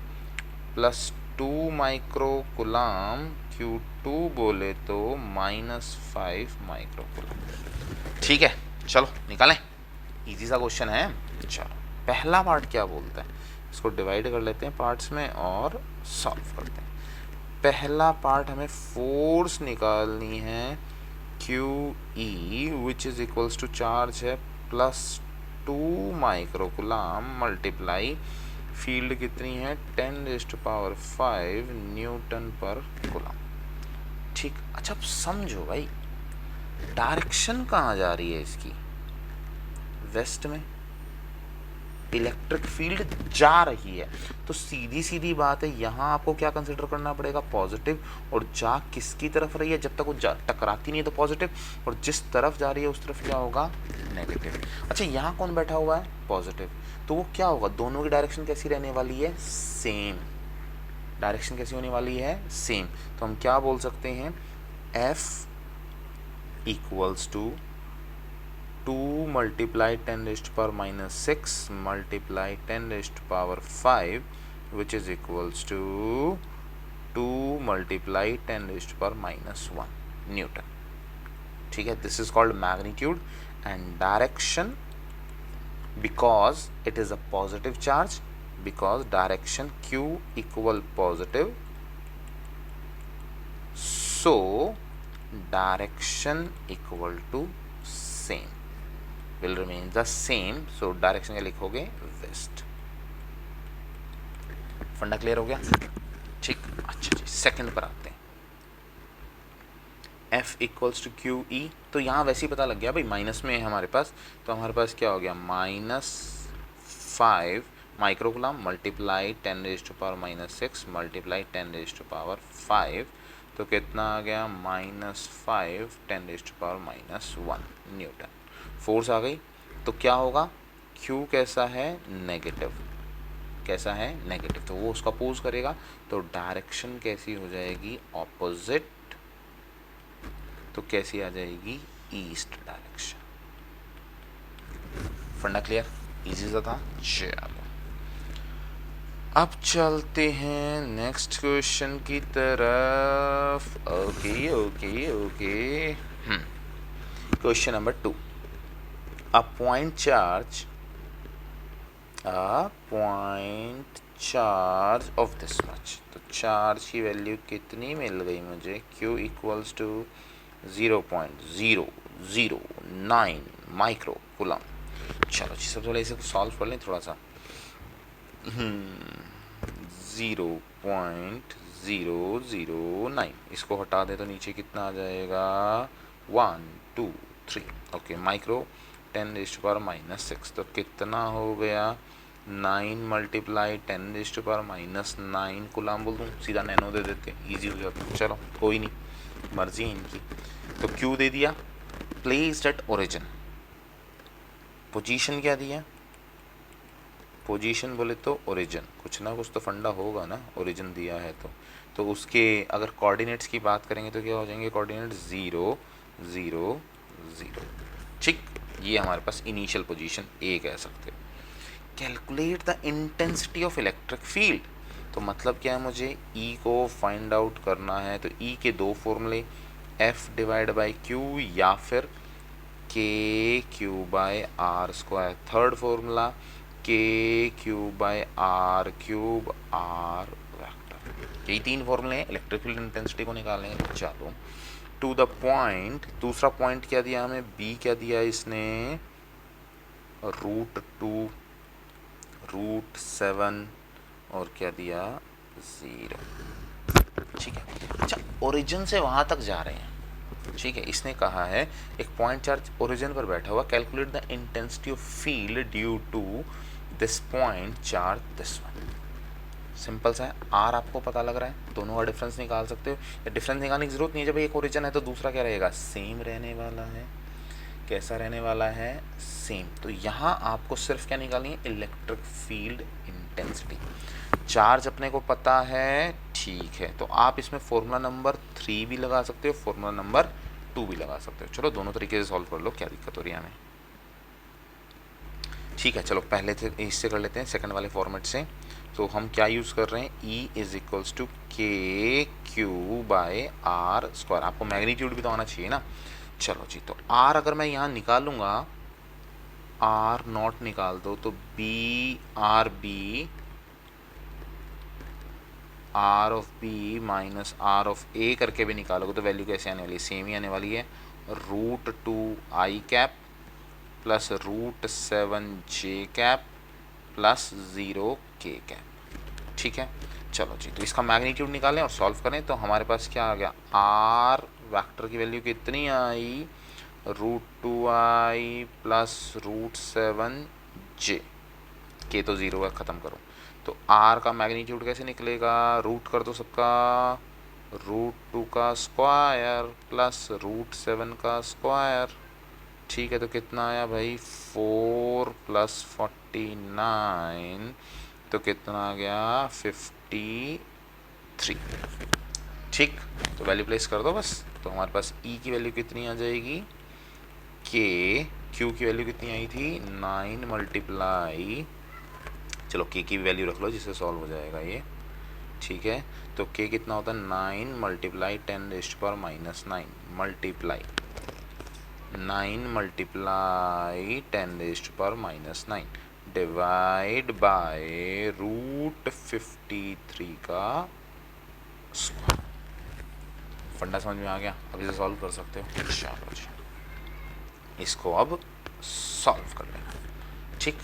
+2 माइक्रो कूलम, Q2 बोले तो -5 माइक्रो कूलम। ठीक है, चलो निकालें, इजी सा क्वेश्चन है। चलो पहला पार्ट क्या बोलता है, इसको डिवाइड कर लेते हैं पार्ट्स में और सॉल्व करते हैं। पहला पार्ट हमें फोर्स निकालनी है, QE which is equals to charge है +2 माइक्रो कूलम मल्टीप्लाई फील्ड कितनी है, 10⁵ न्यूटन पर कूलम। ठीक, अच्छा अब समझो भाई, डायरेक्शन कहाँ जा रही है इसकी, वेस्ट में इलेक्ट्रिक फील्ड जा रही है। तो सीधी सीधी बात है, यहाँ आपको क्या कंसिडर करना पड़ेगा, पॉजिटिव। और जा किसकी तरफ रही है, जब तक वो टकराती नहीं है तो पॉजिटिव, और जिस तरफ जा रही है उस तरफ क्या होगा, नेगेटिव। अच्छा यहाँ कौन बैठा हुआ है, पॉजिटिव। तो वो क्या होगा, दोनों की डायरेक्शन कैसी रहने वाली है, सेम। डायरेक्शन कैसी होने वाली है, सेम। तो हम क्या बोल सकते हैं, F equals to 2 multiply 10 raised to power minus 6 multiply 10 raised to power 5 which is equals to 2 multiply 10 raised to power minus 1 Newton. ठीक है, this is called magnitude. And direction, because it is a positive charge, because direction Q equal positive, so direction equal to same will remain the same. So direction क्या लिखोगे, waste. फंडा clear हो गया, ठीक। अच्छा जी, second पर आते हैं। F equals to Q E, तो यहाँ वैसे ही पता लग गया भाई, माइनस में है हमारे पास, तो हमारे पास क्या हो गया, -5 microcoulomb multiply 10 raise to power -6 multiply 10 raise to power 5, तो कितना आ गया, -5 10 raise to power -1 newton. Force आ गई, तो क्या होगा, Q कैसा है, नेगेटिव, कैसा है, नेगेटिव, तो वो उसका अपोज करेगा, तो डायरेक्शन कैसी हो जाएगी, ऑपोजिट, तो कैसी आ जाएगी, ईस्ट डायरेक्शन। फंडा क्लियर, इजी सा था। चलो अब चलते हैं नेक्स्ट क्वेश्चन की तरफ। Okay okay okay, question number 2। A point charge of this much, तो चार्ज की वैल्यू कितनी मिल गई मुझे, Q equals to 0.0009 micro coulomb. चलो जी, सबसे पहले इसे सॉल्व कर लें थोड़ा सा। 0.009, इसको हटा दे तो नीचे कितना आ जाएगा, 1 2 3, okay, micro 10 raise to power -6, तो कितना हो गया, 9 multiply 10 raise to power -9 coulomb बोल दूँ, सीधा नैनो दे देते, इजी हो जाता। चलो कोई नहीं, मर्जी है इनकी। तो क्यू दे दिया, प्लेस्ड एट ओरिजिन, पोजीशन क्या दिया, पोजीशन बोले तो ओरिजिन, कुछ ना कुछ तो फंडा होगा ना, ओरिजिन दिया है तो उसके अगर कोऑर्डिनेट्स की बात करेंगे तो क्या हो जाएंगे, कोऑर्डिनेट 0 0 0, ठीक। ये हमारे पास इनिशियल पोजीशन ए कह सकते हो। Calculate the intensity of electric field, तो मतलब क्या है, मुझे ई को फाइंड आउट करना है, तो ई के दो फॉर्मूले, एफ डिवाइड बाई क्यू या फिर k Q by are square, third formula k Q by are cube are vector. यही तीन फॉर्मूले हैं इलेक्ट्रिक फील्ड इंटेंसिटी को निकालने। चलो टू द पॉइंट, दूसरा पॉइंट क्या दिया हमें, बी क्या दिया इसने, √2 √7 और क्या दिया, 0, ठीक है। अच्छा, ओरिजिन से वहाँ तक जा रहे हैं, ठीक है। इसने कहा है एक पॉइंट चार्ज ओरिजिन पर बैठा हुआ, calculate the intensity of field due to this point charge this one. Simple सा है, आर आपको पता लग रहा है, दोनों का डिफरेंस निकाल सकते हो, या डिफरेंस निकालने की जरूरत नहीं है, जब एक ओरिजिन है तो दूसरा क्या रहेगा, सेम रहने वाला है। कैसा रहने वाला है, सेम। तो यहाँ आपको सिर्फ क्या निकालनी है, इलेक्ट्रिक फील्ड इंटेंसिटी। चार्ज अपने को पता है, ठीक है, तो आप इसमें फॉर्मूला नंबर 3 भी लगा सकते हो, फॉर्मूला नंबर 2 भी लगा सकते हो। चलो दोनों तरीके से सॉल्व कर लो, क्या दिक्कत हो रही है हमें, ठीक है। चलो पहले से इससे कर लेते हैं, सेकंड वाले फॉर्मेट से। तो हम क्या यूज़ कर रहे हैं, E इज इक्वल्स टू के क्यू बाय आर स्क्वायर, आपको मैग्नीट्यूड भी तो आना चाहिए ना। चलो जी, तो R अगर मैं यहाँ निकालूंगा, R नॉट निकाल दो, तो b r b r of b minus are of a करके भी निकालोगे तो वैल्यू कैसे आने वाली है, सेम ही आने वाली है, √2 आई कैप प्लस √7 जे कैप प्लस 0 के कैप, ठीक है। चलो जी, तो इसका मैग्नीट्यूड निकालें और सॉल्व करें, तो हमारे पास क्या आ गया, आर वेक्टर की वैल्यू कितनी आई, √2 आई प्लस √7 जे, के तो 0 है, ख़त्म करो। तो आर का मैग्नीट्यूड कैसे निकलेगा, रूट कर दो सबका, √2 का स्क्वायर प्लस √7 का स्क्वायर, ठीक है, तो कितना आया भाई 4 + 49, तो कितना आ गया 53। ठीक, तो वैल्यू प्लेस कर दो बस। तो हमारे पास ई की वैल्यू कितनी आ जाएगी, के क्यू की वैल्यू कितनी आई थी 9 मल्टीप्लाई, चलो के की वैल्यू रख लो जिससे सॉल्व हो जाएगा ये। ठीक है, तो के कितना होता है 9 multiply 10⁻⁻9 multiply 9 multiply 10⁻⁻9 divide by √53 का स्क्वायर। फंडा समझ में आ गया, अब इसे सॉल्व कर सकते हो। चलो जी, इसको अब सॉल्व कर लेना। ठीक,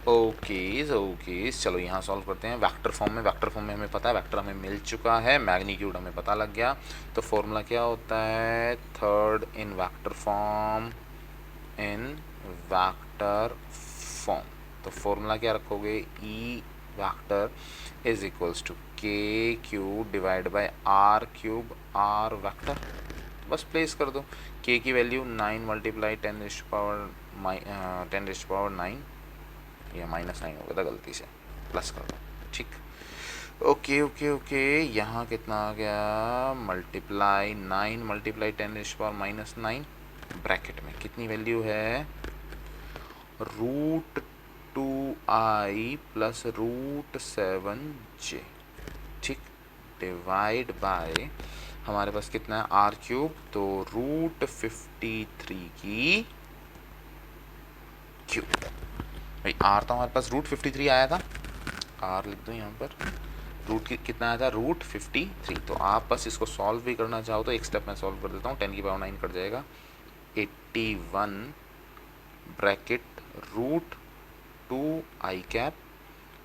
ओके, चलो यहाँ सॉल्व करते हैं वेक्टर फॉर्म में। वेक्टर फॉर्म में हमें पता है, वेक्टर हमें मिल चुका है, मैग्नीट्यूड हमें पता लग गया। तो फॉर्मूला क्या होता है, थर्ड इन वेक्टर फॉर्म, तो फॉर्मूला क्या रखोगे, e vector is equals to k cube divide by are cube, are vector. बस प्लेस कर दो, के की वैल्यू 9 मल्टीप्लाई 10⁻9, या -9 हो गया था गलती से, प्लस कर दो। ठीक, ओके, यहाँ कितना आ गया, मल्टीप्लाई 9 मल्टीप्लाई 10⁻⁻9, ब्रैकेट में कितनी वैल्यू है √2i + √7j। ठीक, डिवाइड बाय हमारे पास कितना है आर क्यूब, तो √53 की क्यूब। भाई आर तो हमारे पास √53 आया था, आर लिख दो यहाँ पर, रूट कितना आया था √53। तो आप बस इसको सॉल्व भी करना चाहो तो एक स्टेप में सॉल्व कर देता हूँ, 10⁻9 कट जाएगा, 81 bracket √2i cap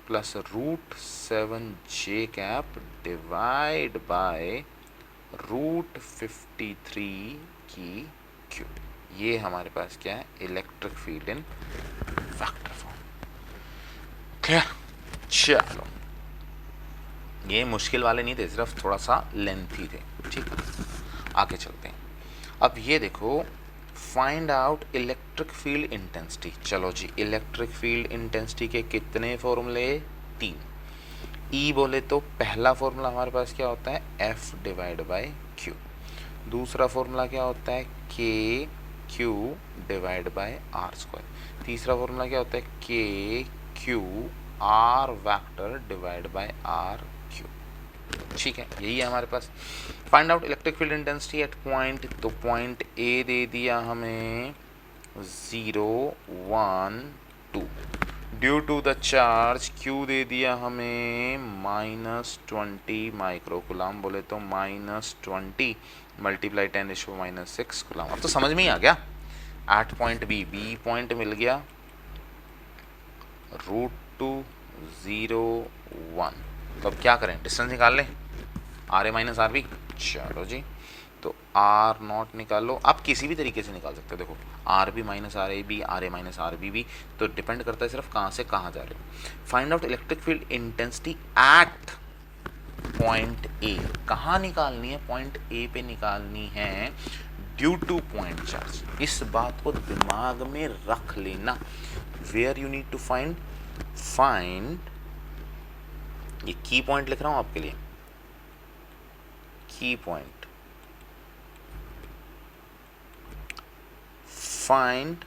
plus √7j cap divide by √53 की क्यूब। ये हमारे पास क्या है, इलेक्ट्रिक फील्ड इन वेक्टर फॉर्म। क्लियर, चलो ये मुश्किल वाले नहीं थे, सिर्फ थोड़ा सा लेंथी थे। ठीक है, आगे चलते हैं। अब ये देखो, find out electric field intensity. चलो जी, इलेक्ट्रिक फील्ड इंटेंसिटी के कितने फॉर्मूले, 3। ई बोले तो पहला फॉर्मूला हमारे पास क्या होता है, एफ डिवाइड बाय क्यू। दूसरा फॉर्मूला क्या होता है, k q divide by are square. तीसरा फॉर्मूला क्या होता है, k q r vector divide by r q. ठीक है, यही है हमारे पास। Find out electric field intensity at point, तो पॉइंट ए दे दिया हमें 0, 1, 2, due to the charge q दे दिया हमें -20 माइक्रोकुलाम, बोले तो -20 मल्टीप्लाई 10⁻⁻6 कुलाम। अब तो समझ में ही आ गया। At point b, b point मिल गया, √2, 0, 1। तो अब क्या करें, डिस्टेंस निकाल लें, RA - RB। चलो जी, तो R0 निकाल लो, आप किसी भी तरीके से निकाल सकते हो। देखो RB - RAB, RA - RBB, तो डिपेंड करता है सिर्फ कहाँ से कहाँ जा रहे हो। Find out electric field intensity at point A. कहाँ निकालनी है, पॉइंट ए पे निकालनी है, ड्यू टू पॉइंट चार्ज। इस बात को दिमाग में रख लेना। Where you need to find, ये की पॉइंट लिख रहा हूं आपके लिए, key point, find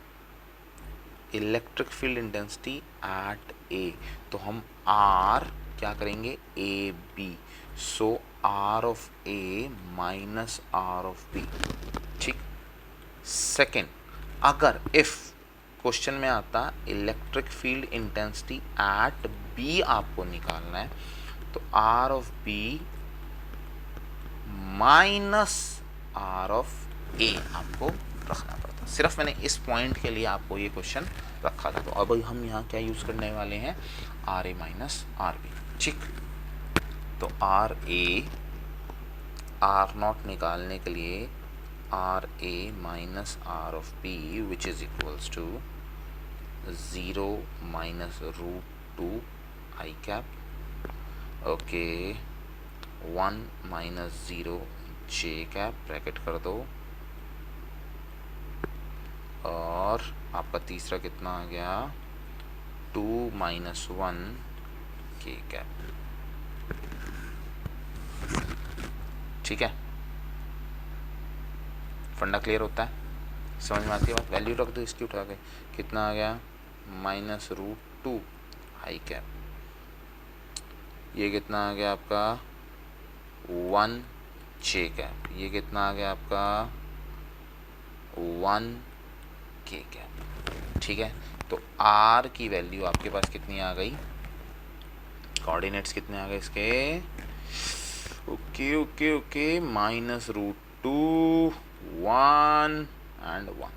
electric field intensity at a. तो हम आर क्या करेंगे, a b, so r of a minus are of b. ठीक, सेकेंड, अगर इफ क्वेश्चन में आता electric field intensity at b आपको निकालना है, तो r of b minus are of a आपको रखना पड़ता। सिर्फ मैंने इस पॉइंट के लिए आपको ये क्वेश्चन रखा था। तो अब हम यहाँ क्या यूज़ करने वाले हैं, R A minus R B. ठीक, तो आर ए, R0 निकालने के लिए R A minus are of B which is equals to 0 minus √2i cap, okay, 1 minus 0 j cap, bracket कर दो, और आपका तीसरा कितना आ गया 2 - 1 k कैप। ठीक है, फंडा क्लियर होता है, समझ में आती है बात। वैल्यू रख दो इसकी उठा के, कितना आ गया -√2 हाई कैप। ये कितना आ गया आपका 1 j कैप। ये कितना आ गया आपका 1 k कैप। ठीक है, तो r की वैल्यू आपके पास कितनी आ गई, कोऑर्डिनेट्स कितने आ गए इसके, ओके ओके ओके -√2 1 एंड 1।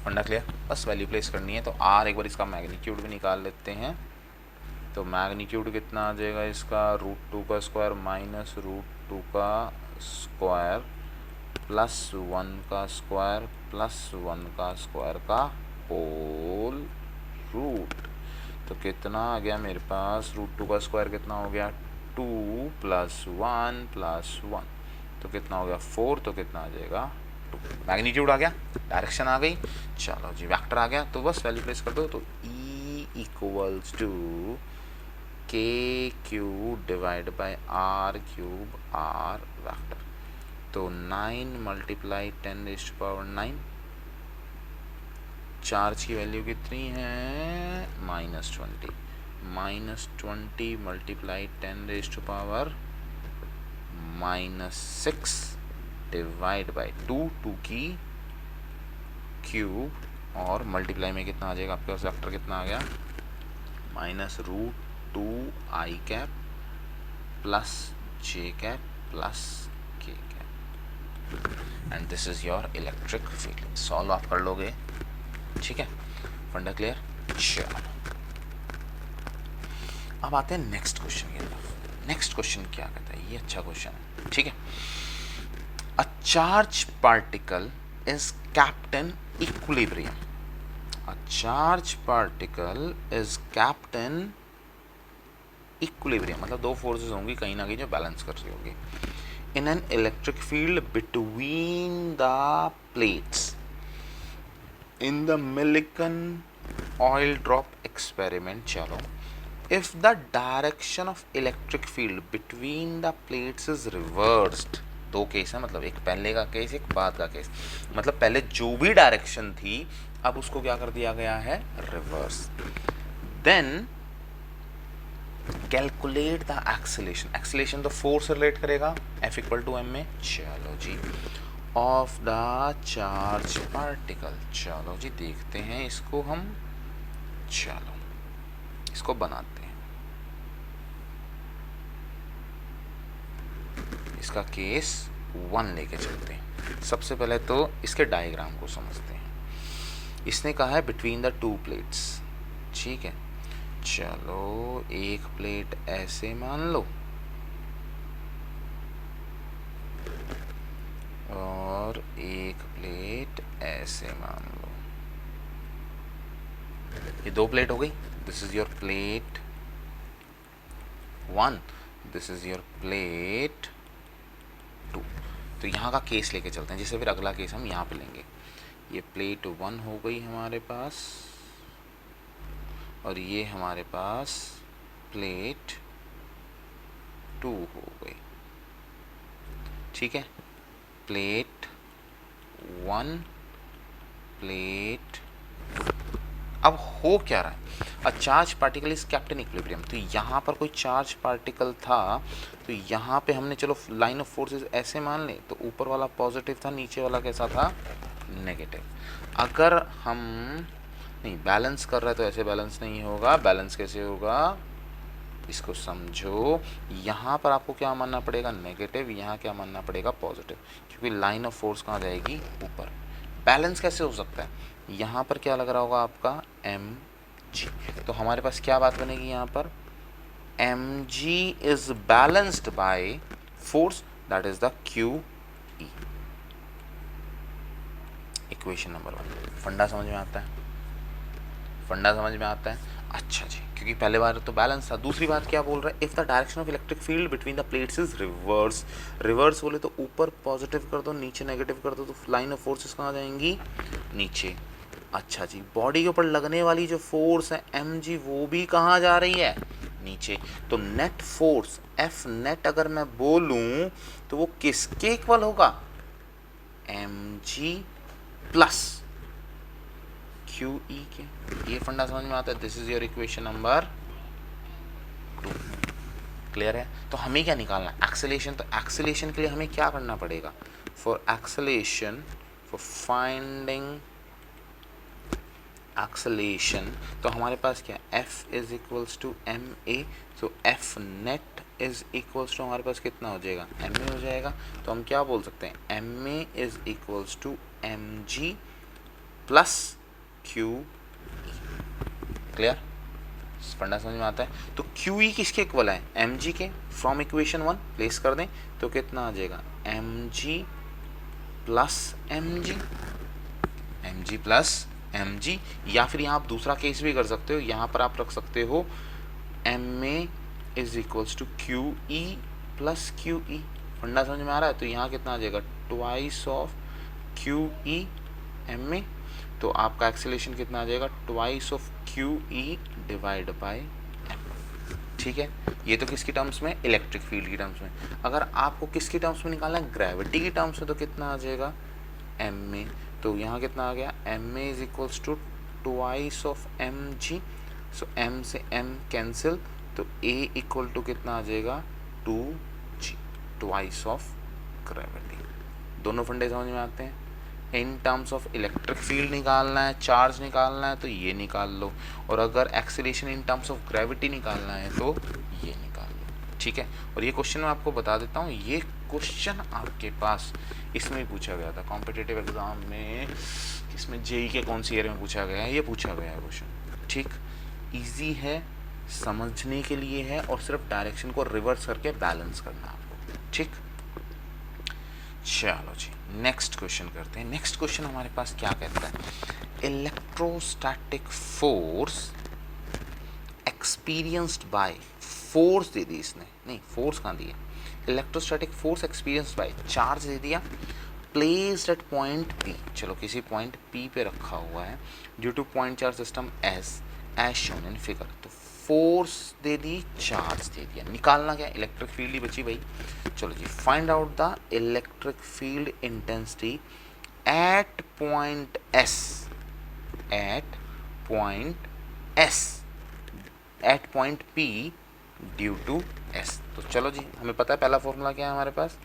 फंडा क्लियर, बस वैल्यू प्लेस करनी है। तो r एक बार इसका मैग्नीट्यूड भी निकाल लेते हैं। तो मैग्नीट्यूड कितना आ जाएगा इसका √2 का स्क्वायर -√2 का स्क्वायर +1 का स्क्वायर +1 का स्क्वायर का होल रूट। तो कितना आ गया मेरे पास, √2 का स्क्वायर कितना हो गया 2 + 1 + 1, तो कितना हो गया 4, तो कितना आ जाएगा 2। मैग्नीट्यूड आ गया, डायरेक्शन आ गई, चलो जी वेक्टर आ गया। तो बस वैल्यू प्लेस कर दो। तो E = KQ divide by R³ R vector. तो 9 × 10⁻⁹ चार्ज की वैल्यू कितनी है -20 × 10⁻⁻⁶ डिवाइड बाय 2 की क्यूब, और मल्टीप्लाई में कितना आ जाएगा आपके पास, वेक्टर कितना आ गया -√2 i cap plus j cap plus k cap, and this is your electric field. Solve आप कर लोगे, ठीक है, फंडा क्लियर। चलो अब आते हैं नेक्स्ट क्वेश्चन की तरफ। नेक्स्ट क्वेश्चन क्या कहता है, ये अच्छा क्वेश्चन है, ठीक है। अ charge particle is kept in equilibrium. A charge particle is kept in equilibrium, मतलब दो फोर्सेस होंगी कहीं ना कहीं जो बैलेंस कर रही होगी, in an electric field between the plates in the Millikan oil drop experiment. चलो, if the direction of electric field between the plates is reversed, दो केस है, मतलब एक पहले का केस एक बाद का केस, मतलब पहले जो भी डायरेक्शन थी अब उसको क्या कर दिया गया है, reverse. Then calculate the acceleration. Acceleration तो फोर्स से रिलेट करेगा, F = m में। चलो जी, ऑफ द चार्ज पार्टिकल। चलो जी देखते हैं इसको हम, चलो इसको बनाते हैं। इसका केस 1 लेके चलते हैं। सबसे पहले तो इसके डायग्राम को समझते हैं। इसने कहा है बिटवीन द 2 प्लेट्स, ठीक है। चलो एक प्लेट ऐसे मान लो और एक प्लेट ऐसे मान लो। ये दो प्लेट हो गई, this is your plate 1, this is your plate 2। तो यहाँ का केस लेके चलते हैं, जिससे फिर अगला केस हम यहाँ पे लेंगे। ये प्लेट 1 हो गई हमारे पास, और ये हमारे पास प्लेट 2 हो गई, ठीक है। Plate 1, plate 2। अब हो क्या रहा है, अ charge particle is kept in equilibrium. तो यहाँ पर कोई चार्ज पार्टिकल था, तो यहाँ पे हमने चलो लाइन ऑफ फोर्सेस ऐसे मान ले, तो ऊपर वाला पॉजिटिव था, नीचे वाला कैसा था, नेगेटिव। अगर हम नहीं बैलेंस कर रहे तो ऐसे बैलेंस नहीं होगा। बैलेंस कैसे होगा, इसको समझो। यहाँ पर आपको क्या मानना पड़ेगा, नेगेटिव, यहाँ क्या मानना पड़ेगा, पॉजिटिव, क्योंकि लाइन ऑफ फोर्स कहाँ जाएगी, ऊपर। बैलेंस कैसे हो सकता है, यहाँ पर क्या लग रहा होगा आपका mg, तो हमारे पास क्या बात बनेगी यहाँ पर, mg is balanced by force that is the QE। Equation number 1। फंडा समझ में आता है, फंडा समझ में आता है। अच्छा जी, क्योंकि पहले बार तो बैलेंस था। दूसरी बात क्या बोल रहा है, if the direction of electric field between the plates is reverse. Reverse बोले तो ऊपर पॉजिटिव कर दो, नीचे नेगेटिव कर दो, तो लाइन ऑफ फोर्सेस कहाँ जाएंगी, नीचे। अच्छा जी, बॉडी के ऊपर लगने वाली जो फोर्स है mg वो भी कहाँ जा रही है, नीचे। तो नेट फोर्स F नेट अगर मैं बोलूं तो वो किसके इक्वल होगा, mg प्लस QE के। ये फंडा समझ में आता है। This is your equation number 2। Clear है। तो हमें क्या निकालना है, एक्सेलेरेशन। तो एक्सेलेरेशन के लिए हमें क्या करना पड़ेगा, for acceleration, for finding acceleration, तो हमारे पास क्या है, F is equals to M A. So F net is equals to हमारे पास कितना हो जाएगा, एम ए हो जाएगा। तो हम क्या बोल सकते हैं, M A is equals to M G plus Q. Clear, फंडा समझ में आता है। तो क्यू ई किसके इक्वल है, एम जी के। फ्रॉम इक्वेशन 1 प्लेस कर दें तो कितना आ जाएगा, M G plus M G, M G plus M G. या फिर यहाँ आप दूसरा केस भी कर सकते हो, यहाँ पर आप रख सकते हो M A is equals to Q E plus Q E. फंडा समझ में आ रहा है। तो यहाँ कितना आ जाएगा, twice of Q E M A. तो आपका एक्सेलेरेशन कितना आ जाएगा, twice of Q E divide by M. ठीक है, ये तो किसकी टर्म्स में, इलेक्ट्रिक फील्ड की टर्म्स में। अगर आपको किसकी टर्म्स में निकालना है, ग्रेविटी की टर्म्स में, तो कितना आ जाएगा, एम ए। तो यहाँ कितना आ गया, M A is equals to twice of M G. So M से एम कैंसिल, तो ए इक्वल टू कितना आ जाएगा, 2g, ट्वाइस ऑफ ग्रेविटी। दोनों फंडे समझ में आते हैं। इन टर्म्स ऑफ इलेक्ट्रिक फील्ड निकालना है, चार्ज निकालना है, तो ये निकाल लो। और अगर acceleration in terms of gravity निकालना है तो ये निकाल लो। ठीक है। और ये क्वेश्चन मैं आपको बता देता हूँ, ये क्वेश्चन आपके पास इसमें पूछा गया था कॉम्पिटिटिव एग्जाम में। इसमें जेई के कौन सी ईयर में पूछा गया है, ये पूछा गया है क्वेश्चन। ठीक, ईजी है, समझने के लिए है, और सिर्फ डायरेक्शन को रिवर्स करके बैलेंस करना आपको। ठीक, चलो जी नेक्स्ट क्वेश्चन करते हैं। नेक्स्ट क्वेश्चन हमारे पास क्या कहता है, electrostatic force experienced by, force दे दी इसने, नहीं फोर्स कहाँ दी है, electrostatic force experienced by, charge दे दिया, प्लेस्ड एट पॉइंट पी, चलो किसी पॉइंट पी पे रखा हुआ है, due to point charge system as shown in figure. तो फोर्स दे दी, चार्ज दे दिया, निकालना क्या, इलेक्ट्रिक फील्ड ही बची भाई। चलो जी, find out the electric field intensity at point s, at point s, at point p due to s. तो चलो जी, हमें पता है पहला फॉर्मूला क्या है हमारे पास।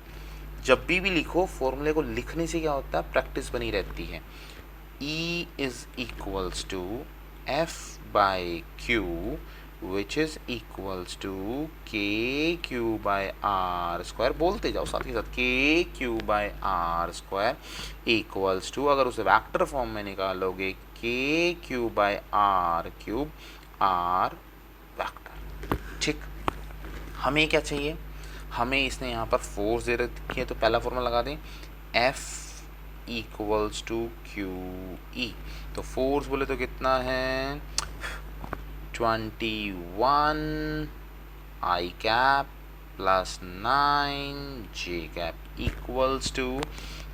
जब भी लिखो फॉर्मूले को लिखने से क्या होता है, प्रैक्टिस बनी रहती है। E is equals to F by Q which is equals to के क्यू बाय आर स्क्वायर, बोलते जाओ साथ ही साथ, K Q by are square equals to, अगर उसे वेक्टर फॉर्म में निकालोगे, K Q by are cube are vector. ठीक, हमें क्या चाहिए, हमें इसने यहाँ पर फोर्स दे रखी है, तो पहला फॉर्मूला लगा दें, F equals to Q E. तो फोर्स बोले तो कितना है, 21 i cap plus 9 j cap equals to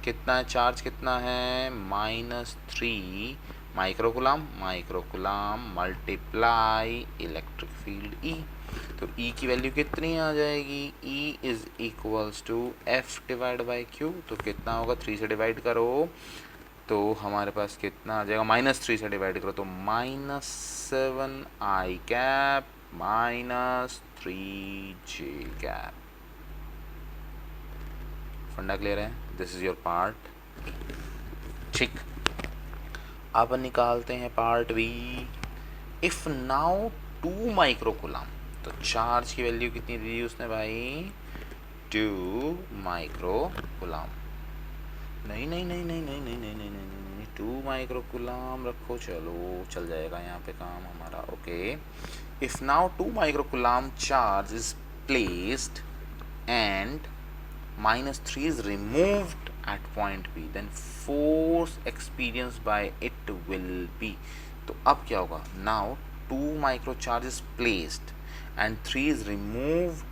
कितना है, चार्ज कितना है, -3 microcoulomb, microcoulomb multiply electric field E। तो E की वैल्यू कितनी आ जाएगी, E is equals to F divide by Q। तो कितना होगा, 3 से डिवाइड करो तो हमारे पास कितना आ जाएगा, -3 से डिवाइड करो तो -7 आई कैप -3 जे कैप। फंडा क्लियर है, दिस इज योर पार्ट। ठीक, अब निकालते हैं part B. If now 2 microcoulomb, तो चार्ज की वैल्यू कितनी दी उसने भाई, 2 माइक्रोकुलाम। नहीं नहीं नहीं नहीं नहीं नहीं नहीं नहीं नहीं नहीं 2 माइक्रोकुलाम रखो, चलो चल जाएगा यहाँ पे काम हमारा। Okay, if now 2 microcoulomb charge is placed and -3 is removed at point B, then force experienced by it will be। तो अब क्या होगा, now 2 micro charge is placed and 3 is removed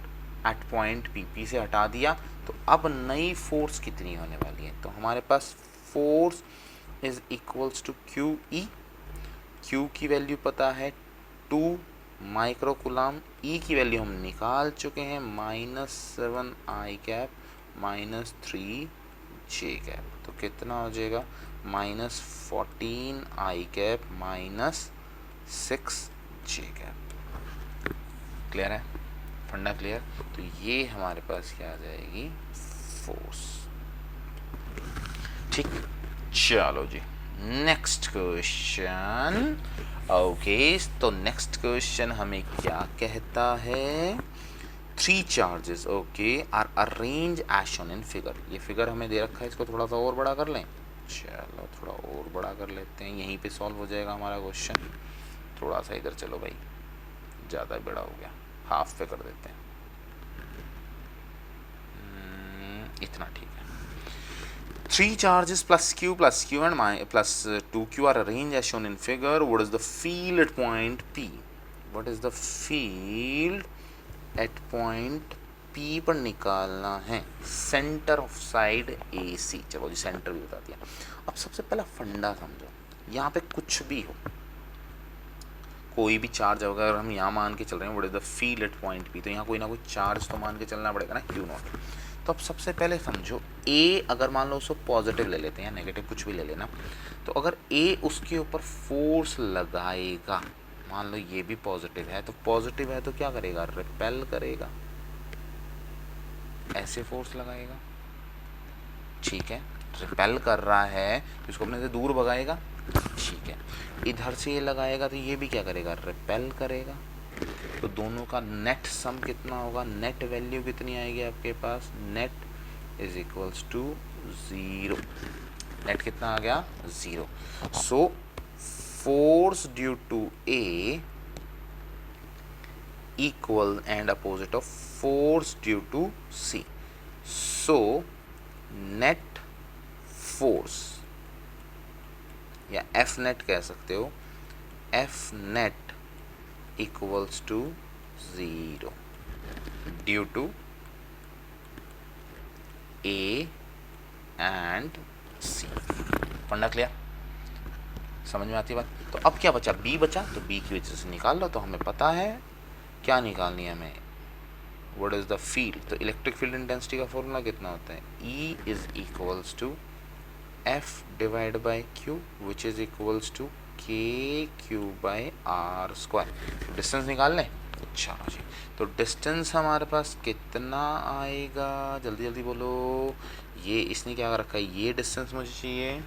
at point P, P से हटा दिया, तो अब नई फोर्स कितनी होने वाली है, तो हमारे पास force is equals to Q e. Q की वैल्यू पता है 2 माइक्रोकुलाम, ई की वैल्यू हम निकाल चुके हैं -7 आई कैप -3 जे कैप। तो कितना हो जाएगा -14 आई कैप -6 जे कैप। क्लियर है, फंडा क्लियर। तो ये हमारे पास क्या आ जाएगी, फोर्स। ठीक, चलो जी नेक्स्ट क्वेश्चन। ओके, तो नेक्स्ट क्वेश्चन हमें क्या कहता है, 3 charges okay are arrange as shown in figure. ये फिगर हमें दे रखा है, इसको थोड़ा सा और बड़ा कर लें। चलो थोड़ा और बड़ा कर लेते हैं, यहीं पे सॉल्व हो जाएगा हमारा क्वेश्चन। थोड़ा सा इधर चलो भाई, ज़्यादा बड़ा हो गया, हाफ पे कर देते हैं। इतना ठीक है। 3 charges plus q and plus 2q are arranged as shown in figure. What is the field at point P? What is the field at point P पर निकालना है, सेंटर ऑफ साइड AC। चलो जी सेंटर भी बता दिया। अब सबसे पहला फंडा समझो, यहाँ पे कुछ भी हो, कोई भी चार्ज अगर हम यहाँ मान के चल रहे हैं what is the field at point P, तो यहाँ कोई ना कोई चार्ज तो मान के चलना पड़ेगा ना, Q नॉट। तो अब सबसे पहले समझो A, अगर मान लो उसको पॉजिटिव ले लेते हैं या नेगेटिव कुछ भी ले लेना, तो अगर A उसके ऊपर फोर्स लगाएगा, मान लो ये भी पॉजिटिव है, तो पॉजिटिव है तो क्या करेगा, रिपेल करेगा, ऐसे फोर्स लगाएगा। ठीक है, रिपेल कर रहा है तो इसको अपने से दूर भगाएगा। ठीक है, इधर से ये लगाएगा तो ये भी क्या करेगा, रिपेल करेगा। तो दोनों का नेट सम कितना होगा, नेट वैल्यू कितनी आएगी आपके पास, net is equals to 0। Net कितना आ गया, 0। So force due to a equal and opposite of force due to C. So net force या F net कह सकते हो, F net equals to 0 due to A and C। फंडा clear, समझ में आती है बात। तो अब क्या बचा, B बचा, तो B की वजह से निकाल लो। तो हमें पता है क्या निकालनी है हमें, व्हाट इज द फील्ड। तो इलेक्ट्रिक फील्ड इंटेंसिटी का फॉर्मूला कितना होता है, E is equals to F divide by Q which is equals to KQ by R square. Distance निकाल लें, चलो जी। तो डिस्टेंस हमारे पास कितना आएगा, जल्दी जल्दी बोलो। ये इसने क्या रखा है, ये डिस्टेंस मुझे चाहिए।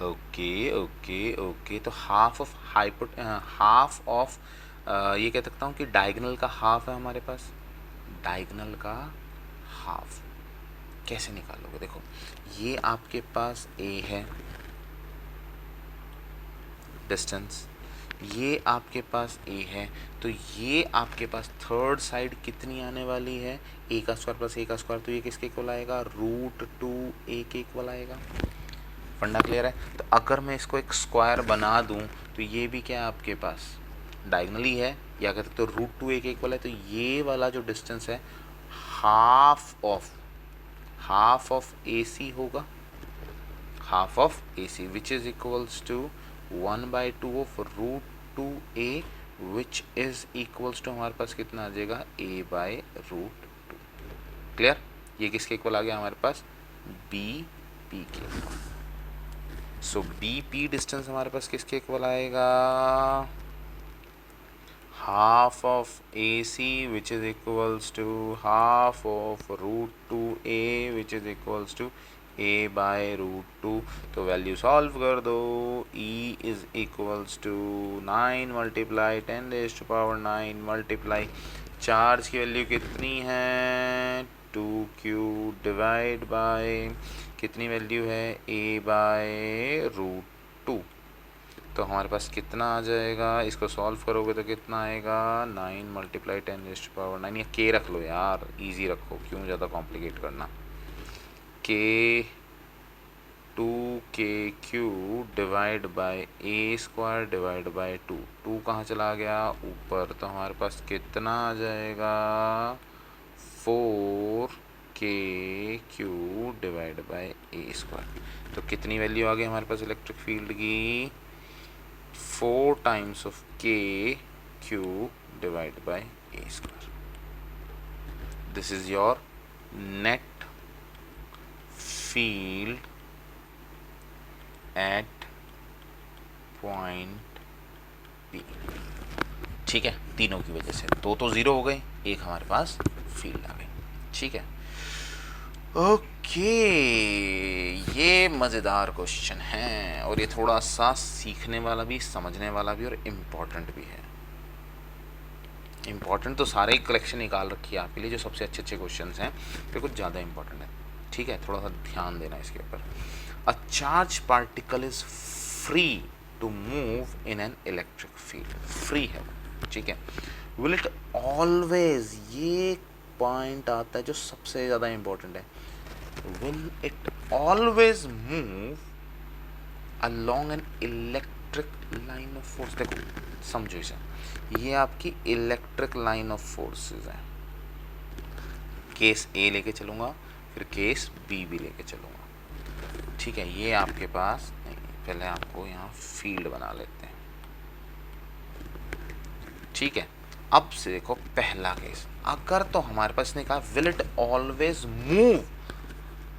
ओके ओके ओके, तो हाफ ऑफ ये कह सकता हूँ कि डायगोनल का हाफ है हमारे पास, डायगोनल का हाफ। कैसे निकालोगे, देखो ये आपके पास A है डिस्टेंस, ये आपके पास A है, तो ये आपके पास थर्ड साइड कितनी आने वाली है, A का स्क्वायर प्लस A का स्क्वायर, तो ये किसके इक्वल आएगा, √2A के इक्वल आएगा। फंडा क्लियर है। तो अगर मैं इसको एक स्क्वायर बना दूं तो ये भी क्या है आपके पास, डायगोनली है, या कह सकते हो √2A के इक्वल है। तो ये वाला जो डिस्टेंस है हाफ ऑफ AC होगा, half of AC which is equals to 1/2 of √2A which is equals to हमारे पास कितना आ जाएगा, A/√2। क्लियर, ये किसके इक्वल आ गया हमारे पास, BP के। सो BP डिस्टेंस हमारे पास किसके इक्वल आएगा, half of AC which is equals to half of √2A which is equals to A/√2। तो वैल्यू सॉल्व कर दो, E is equals to 9 multiply 10⁻⁹ multiply charge की वैल्यू कितनी है, 2Q डिवाइड बाय कितनी वैल्यू है, A/√2। तो हमारे पास कितना आ जाएगा, इसको सॉल्व करोगे तो कितना आएगा, 9 मल्टीप्लाई 10⁻⁹, या K रख लो यार, इजी रखो, क्यों ज़्यादा कॉम्प्लिकेट करना। K 2KQ divide by A² divide by 2 कहाँ चला गया, ऊपर। तो हमारे पास कितना आ जाएगा, 4 के क्यू डिवाइड बाय ए स्क्वायर। तो कितनी वैल्यू आ गई हमारे पास इलेक्ट्रिक फील्ड की? 4 टाइम्स ऑफ के q divide bye A square. This is your net field at point P. ठीक है, तीनों की वजह से दो तो जीरो हो गए, एक हमारे पास फील्ड आ गई। ठीक है, ओके, ये मज़ेदार क्वेश्चन है और ये थोड़ा सा सीखने वाला भी, समझने वाला भी और इम्पोर्टेंट भी है। इम्पोर्टेंट तो सारे ही कलेक्शन निकाल रखी है आपके लिए, जो सबसे अच्छे अच्छे क्वेश्चन हैं, फिर कुछ ज़्यादा इम्पोर्टेंट है। ठीक है, थोड़ा सा ध्यान देना इसके ऊपर। A charge particle is free to move in an electric field. Free है, ठीक है। विल इट ऑलवेज, ये पॉइंट आता है जो सबसे ज़्यादा इम्पोर्टेंट है। Will it always move along an electric line of force. देखो समझो इसे, ये आपकी इलेक्ट्रिक लाइन ऑफ फोर्सेस है। केस ए लेके चलूँगा, फिर केस बी भी लेके चलूँगा। ठीक है, ये आपके पास नहीं, पहले आपको यहाँ फील्ड बना लेते हैं। ठीक है, अब से देखो पहला केस, अगर तो हमारे पास ने कहा will it always move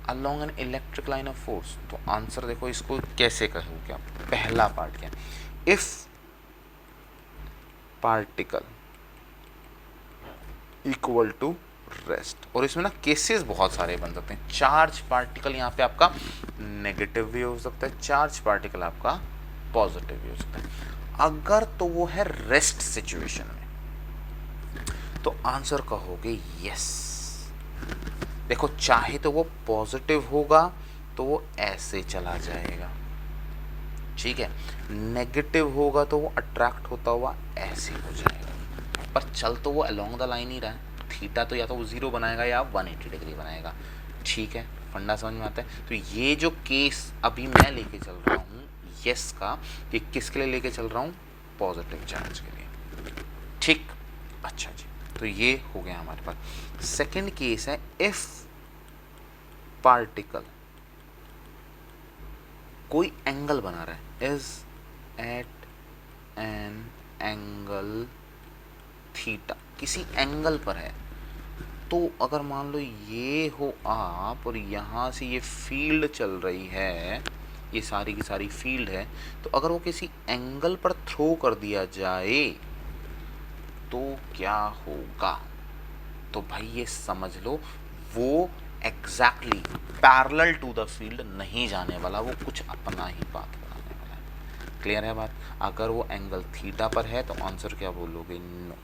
along an electric line of force, तो आंसर देखो इसको कैसे कहूँ क्या। पहला पार्ट क्या, if particle equal to rest, और इसमें ना केसेस बहुत सारे बन सकते हैं। चार्ज पार्टिकल यहाँ पे आपका नेगेटिव भी हो सकता है, चार्ज पार्टिकल आपका पॉजिटिव भी हो सकता है। अगर तो वो है रेस्ट सिचुएशन में, तो आंसर कहोगे यस। देखो चाहे तो वो पॉजिटिव होगा तो वो ऐसे चला जाएगा, ठीक है, नेगेटिव होगा तो वो अट्रैक्ट होता हुआ ऐसे हो जाएगा, पर चल तो वो अलोंग द लाइन ही रहा है। थीटा तो या तो वो 0 बनाएगा या 180 डिग्री बनाएगा। ठीक है, फंडा समझ में आता है। तो ये जो केस अभी मैं लेके चल रहा हूँ यस का, ये किसके लिए लेके चल रहा हूँ? पॉजिटिव चार्ज के लिए। ठीक, अच्छा जी, तो ये हो गया हमारे पास। सेकंड केस है, इफ पार्टिकल कोई एंगल बना रहा है, is at an angle theta, किसी एंगल पर है, तो अगर मान लो ये हो आप और यहाँ से ये फील्ड चल रही है, ये सारी की सारी फील्ड है, तो अगर वो किसी एंगल पर थ्रो कर दिया जाए तो क्या होगा? तो भाई ये समझ लो, वो exactly parallel to the field नहीं जाने वाला, वो कुछ अपना ही पाथ बनाने वाला है। क्लियर है बात? अगर वो एंगल थीटा पर है तो आंसर क्या बोलोगे? नो।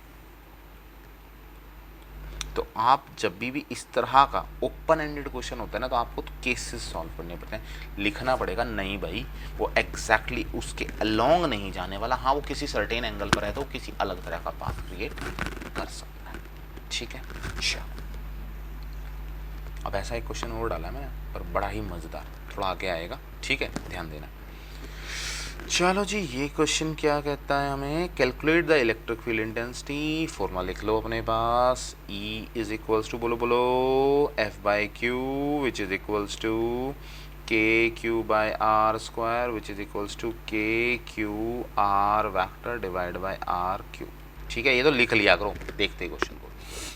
तो आप जब भी इस तरह का ओपन एंडेड क्वेश्चन होता है ना, तो आपको तो केसेस सॉल्व करने पड़ते हैं, लिखना पड़ेगा नहीं भाई वो एग्जैक्टली उसके अलोंग नहीं जाने वाला। हाँ, वो किसी सर्टेन एंगल पर है तो किसी अलग तरह का पाथ क्रिएट कर सकता है। ठीक है, चलो अब ऐसा एक क्वेश्चन और डाला है मैंने, पर बड़ा ही मज़ेदार, थोड़ा आगे आएगा। ठीक है, ध्यान देना। चलो जी, ये क्वेश्चन क्या कहता है हमें? Calculate the electric field intensity. Formula लिख लो अपने पास, E इज इक्वल्स टू, बोलो बोलो, F by Q which is equals to के q by r square which is equals to के q r vector divide by r q. ठीक है, ये तो लिख लिया करो, देखते क्वेश्चन को।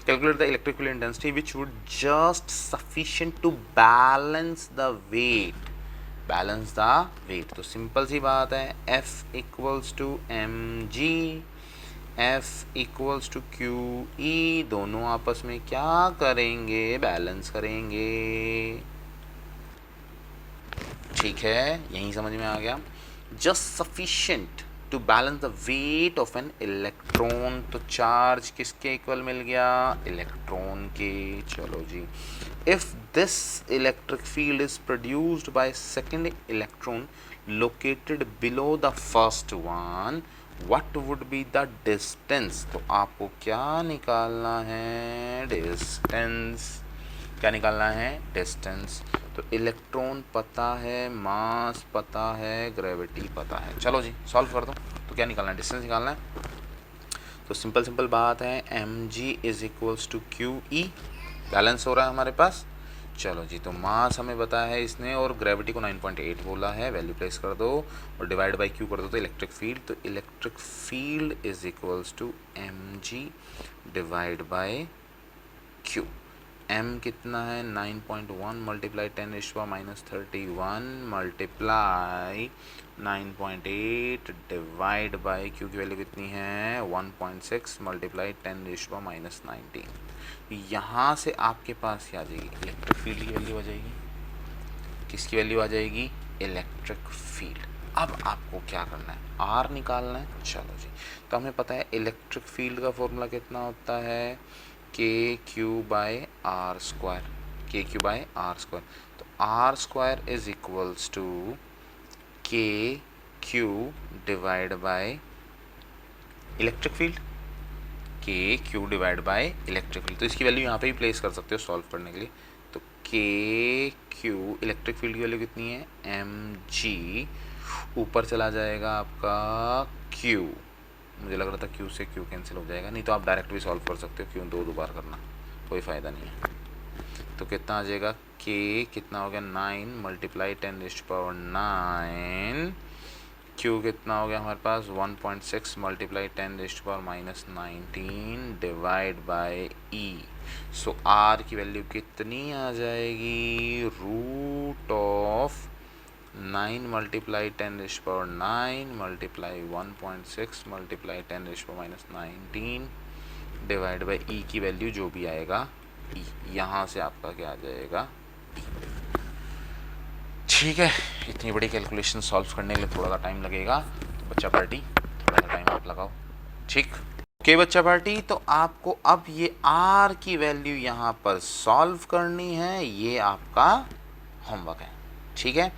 Calculate the electric field intensity which would just sufficient to balance the weight. Balance the weight, तो सिंपल सी बात है, F equals to M G, F equals to Q E, दोनों आपस में क्या करेंगे? बैलेंस करेंगे। ठीक है, यही समझ में आ गया। Just sufficient to balance the weight of an electron, तो चार्ज किसके इक्वल मिल गया? इलेक्ट्रॉन के। चलो जी, if this electric field is produced by second electron located below the first one, what would be the distance? तो आपको क्या निकालना है? डिस्टेंस। क्या निकालना है? डिस्टेंस। तो इलेक्ट्रॉन पता है, मास पता है, ग्रेविटी पता है। चलो जी, सॉल्व कर दो। तो क्या निकालना है? डिस्टेंस निकालना है। तो सिंपल बात है, M G is equals to Q E, balance हो रहा है हमारे पास। चलो जी, तो मास हमें बताया है इसने और ग्रेविटी को 9.8 बोला है, वैल्यू प्लेस कर दो और डिवाइड बाई क्यू कर दो। तो इलेक्ट्रिक फील्ड, तो electric field is equals to mg divide by Q. m कितना है 9.1 multiply 10⁻⁻31 multiply 9.8 divide by Q की वैल्यू कितनी है 1.6 मल्टीप्लाई 10⁻⁻19। यहाँ से आपके पास क्या आ जाएगी, इलेक्ट्रिक फील्ड की वैल्यू आ जाएगी। किसकी वैल्यू आ जाएगी, इलेक्ट्रिक फील्ड। अब आपको क्या करना है, आर निकालना है। चलो जी, तो हमें पता है इलेक्ट्रिक फील्ड का फॉर्मूला कितना होता है, k Q by are square, k Q by are square. तो r square is equals to के q divide by electric field, k q divide by electric field. तो इसकी वैल्यू यहाँ पे भी प्लेस कर सकते हो सॉल्व करने के लिए। तो के क्यू इलेक्ट्रिक फील्ड की वैल्यू कितनी है एम जी, ऊपर चला जाएगा आपका क्यू, मुझे लग रहा था क्यू से क्यू कैंसिल हो जाएगा, नहीं तो आप डायरेक्ट भी सॉल्व कर सकते हो, क्यों दो बार करना, कोई फ़ायदा नहीं है। तो कितना आ जाएगा, के कितना हो गया 9 मल्टीप्लाई 10⁻9, क्यू कितना हो गया हमारे पास 1.6 multiply 10⁻⁻19 divide by e. So r की वैल्यू कितनी आ जाएगी, root of 9 multiply 10⁻9 multiply 1.6 multiply 10⁻⁻19 divide by e की वैल्यू जो भी आएगा ई, यहाँ से आपका क्या आ जाएगा ई। ठीक है, इतनी बड़ी कैलकुलेशन सॉल्व करने के लिए थोड़ा सा टाइम लगेगा, तो बच्चा पार्टी थोड़ा सा टाइम आप लगाओ। ठीक, ओके बच्चा पार्टी, तो आपको अब ये आर की वैल्यू यहाँ पर सॉल्व करनी है, ये आपका होमवर्क है। ठीक है,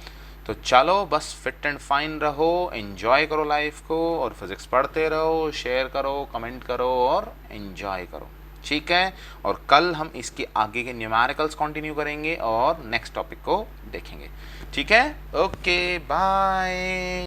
तो चलो बस फिट एंड फाइन रहो, एंजॉय करो लाइफ को, और फिजिक्स पढ़ते रहो, शेयर करो, कमेंट करो और एंजॉय करो। ठीक है, और कल हम इसके आगे के न्यूमेरिकल्स कंटिन्यू करेंगे और नेक्स्ट टॉपिक को देखेंगे। ठीक है, ओके बाय।